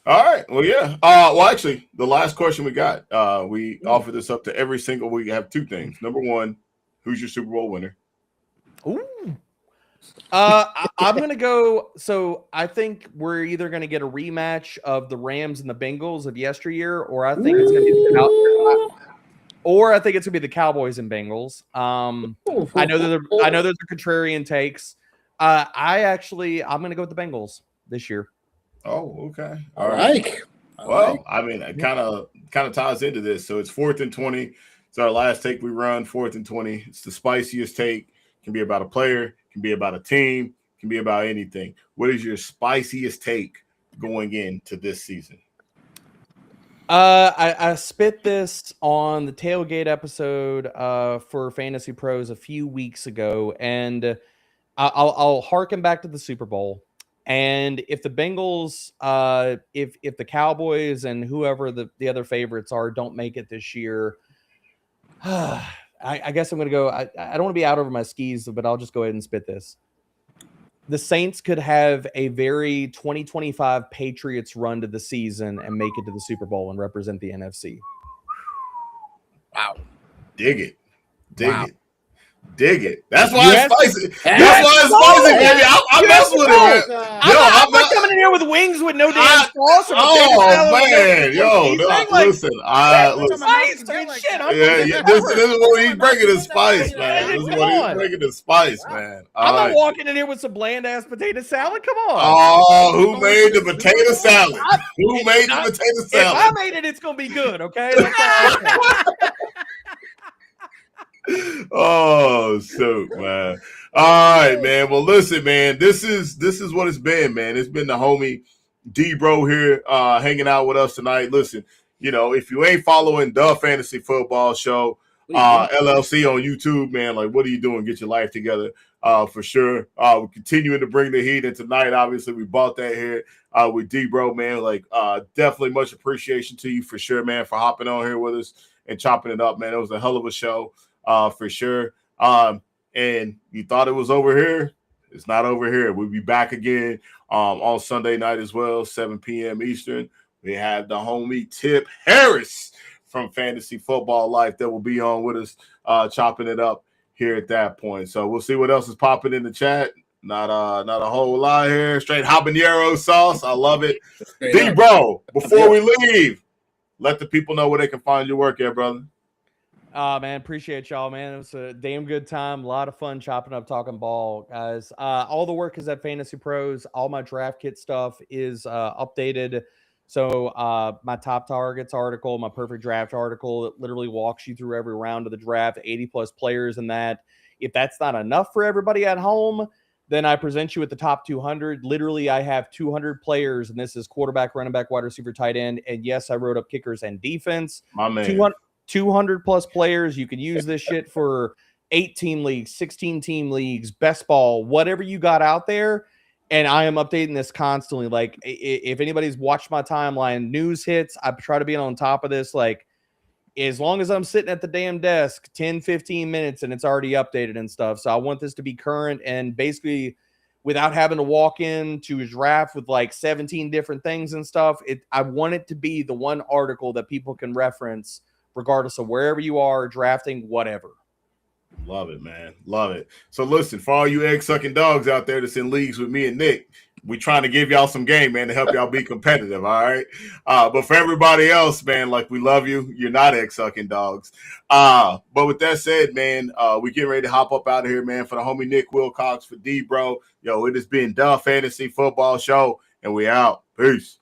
All right. Well, yeah. Well, actually, the last question we got, we offer this up to every single week. We have 2 things. Number 1, who's your Super Bowl winner? Ooh. I'm gonna go. So I think we're either gonna get a rematch of the Rams and the Bengals of yesteryear, or I think it's gonna be the Cowboys and Bengals. I know those are contrarian takes. I'm gonna go with the Bengals this year. Oh, okay. All right. I mean, it kind of ties into this. So it's 4th and 20. It's our last take we run, 4th and 20. It's the spiciest take. It can be about a player, can be about a team, can be about anything. What is your spiciest take going into this season? I spit this on the tailgate episode for Fantasy Pros a few weeks ago, and I'll harken back to the Super Bowl. And if the Bengals, if the Cowboys and whoever the other favorites are don't make it this year, I guess I'm going to go. I don't want to be out over my skis, but I'll just go ahead and spit this. The Saints could have a very 2025 Patriots run to the season and make it to the Super Bowl and represent the NFC. Wow. Dig it. That's why it's spicy. That's why it's spicy, baby. I'm messing with it, man. I'm not coming in here with wings with no damn sauce. Man. Listen. This is what he's bringing the spice, man. I'm not walking in here with some bland-ass potato salad. Come on. Oh, who made the potato salad? If I made it, it's going to be good, okay? Oh, so man. All right, man. Well, listen, man. This is what it's been, man. It's been the homie D-Bro here hanging out with us tonight. Listen, if you ain't following the Fantasy Football Show LLC on YouTube, man, like, what are you doing? Get your life together for sure. We're continuing to bring the heat, and tonight, obviously, we bought that here with D-Bro, man. Like, definitely much appreciation to you for sure, man, for hopping on here with us and chopping it up, man. It was a hell of a show for sure. And you thought it was over here. It's not over here. We'll be back again on Sunday night as well, 7 p.m. Eastern. We have the homie Tip Harris from Fantasy Football Life that will be on with us, chopping it up here at that point. So we'll see what else is popping in the chat. Not a whole lot here. Straight habanero sauce. I love it. D-Bro, before we leave, let the people know where they can find your work at, brother. Man, appreciate y'all, man. It was a damn good time. A lot of fun chopping up, talking ball, guys. All the work is at Fantasy Pros. All my draft kit stuff is updated. So my top targets article, my perfect draft article, that literally walks you through every round of the draft, 80+ players in that. If that's not enough for everybody at home, then I present you with the top 200. Literally, I have 200 players, and this is quarterback, running back, wide receiver, tight end. And yes, I wrote up kickers and defense. My man. 200+ players. You can use this shit for 8-team leagues, 16-team leagues, best ball, whatever you got out there. And I am updating this constantly. Like, if anybody's watched my timeline, news hits, I try to be on top of this. Like, as long as I'm sitting at the damn desk 10, 15 minutes and it's already updated and stuff. So I want this to be current and basically without having to walk into a draft with like 17 different things and stuff. I want it to be the one article that people can reference regardless of wherever you are drafting, whatever. Love it, man. Love it. So listen, for all you egg-sucking dogs out there that's in leagues with me and Nick, we trying to give y'all some game, man, to help y'all be competitive, all right? But for everybody else, man, like, we love you. You're not egg-sucking dogs. But with that said, man, we getting ready to hop up out of here, man. For the homie Nick Wilcox, for D-Bro, yo, it has been the Fantasy Football Show, and we out. Peace.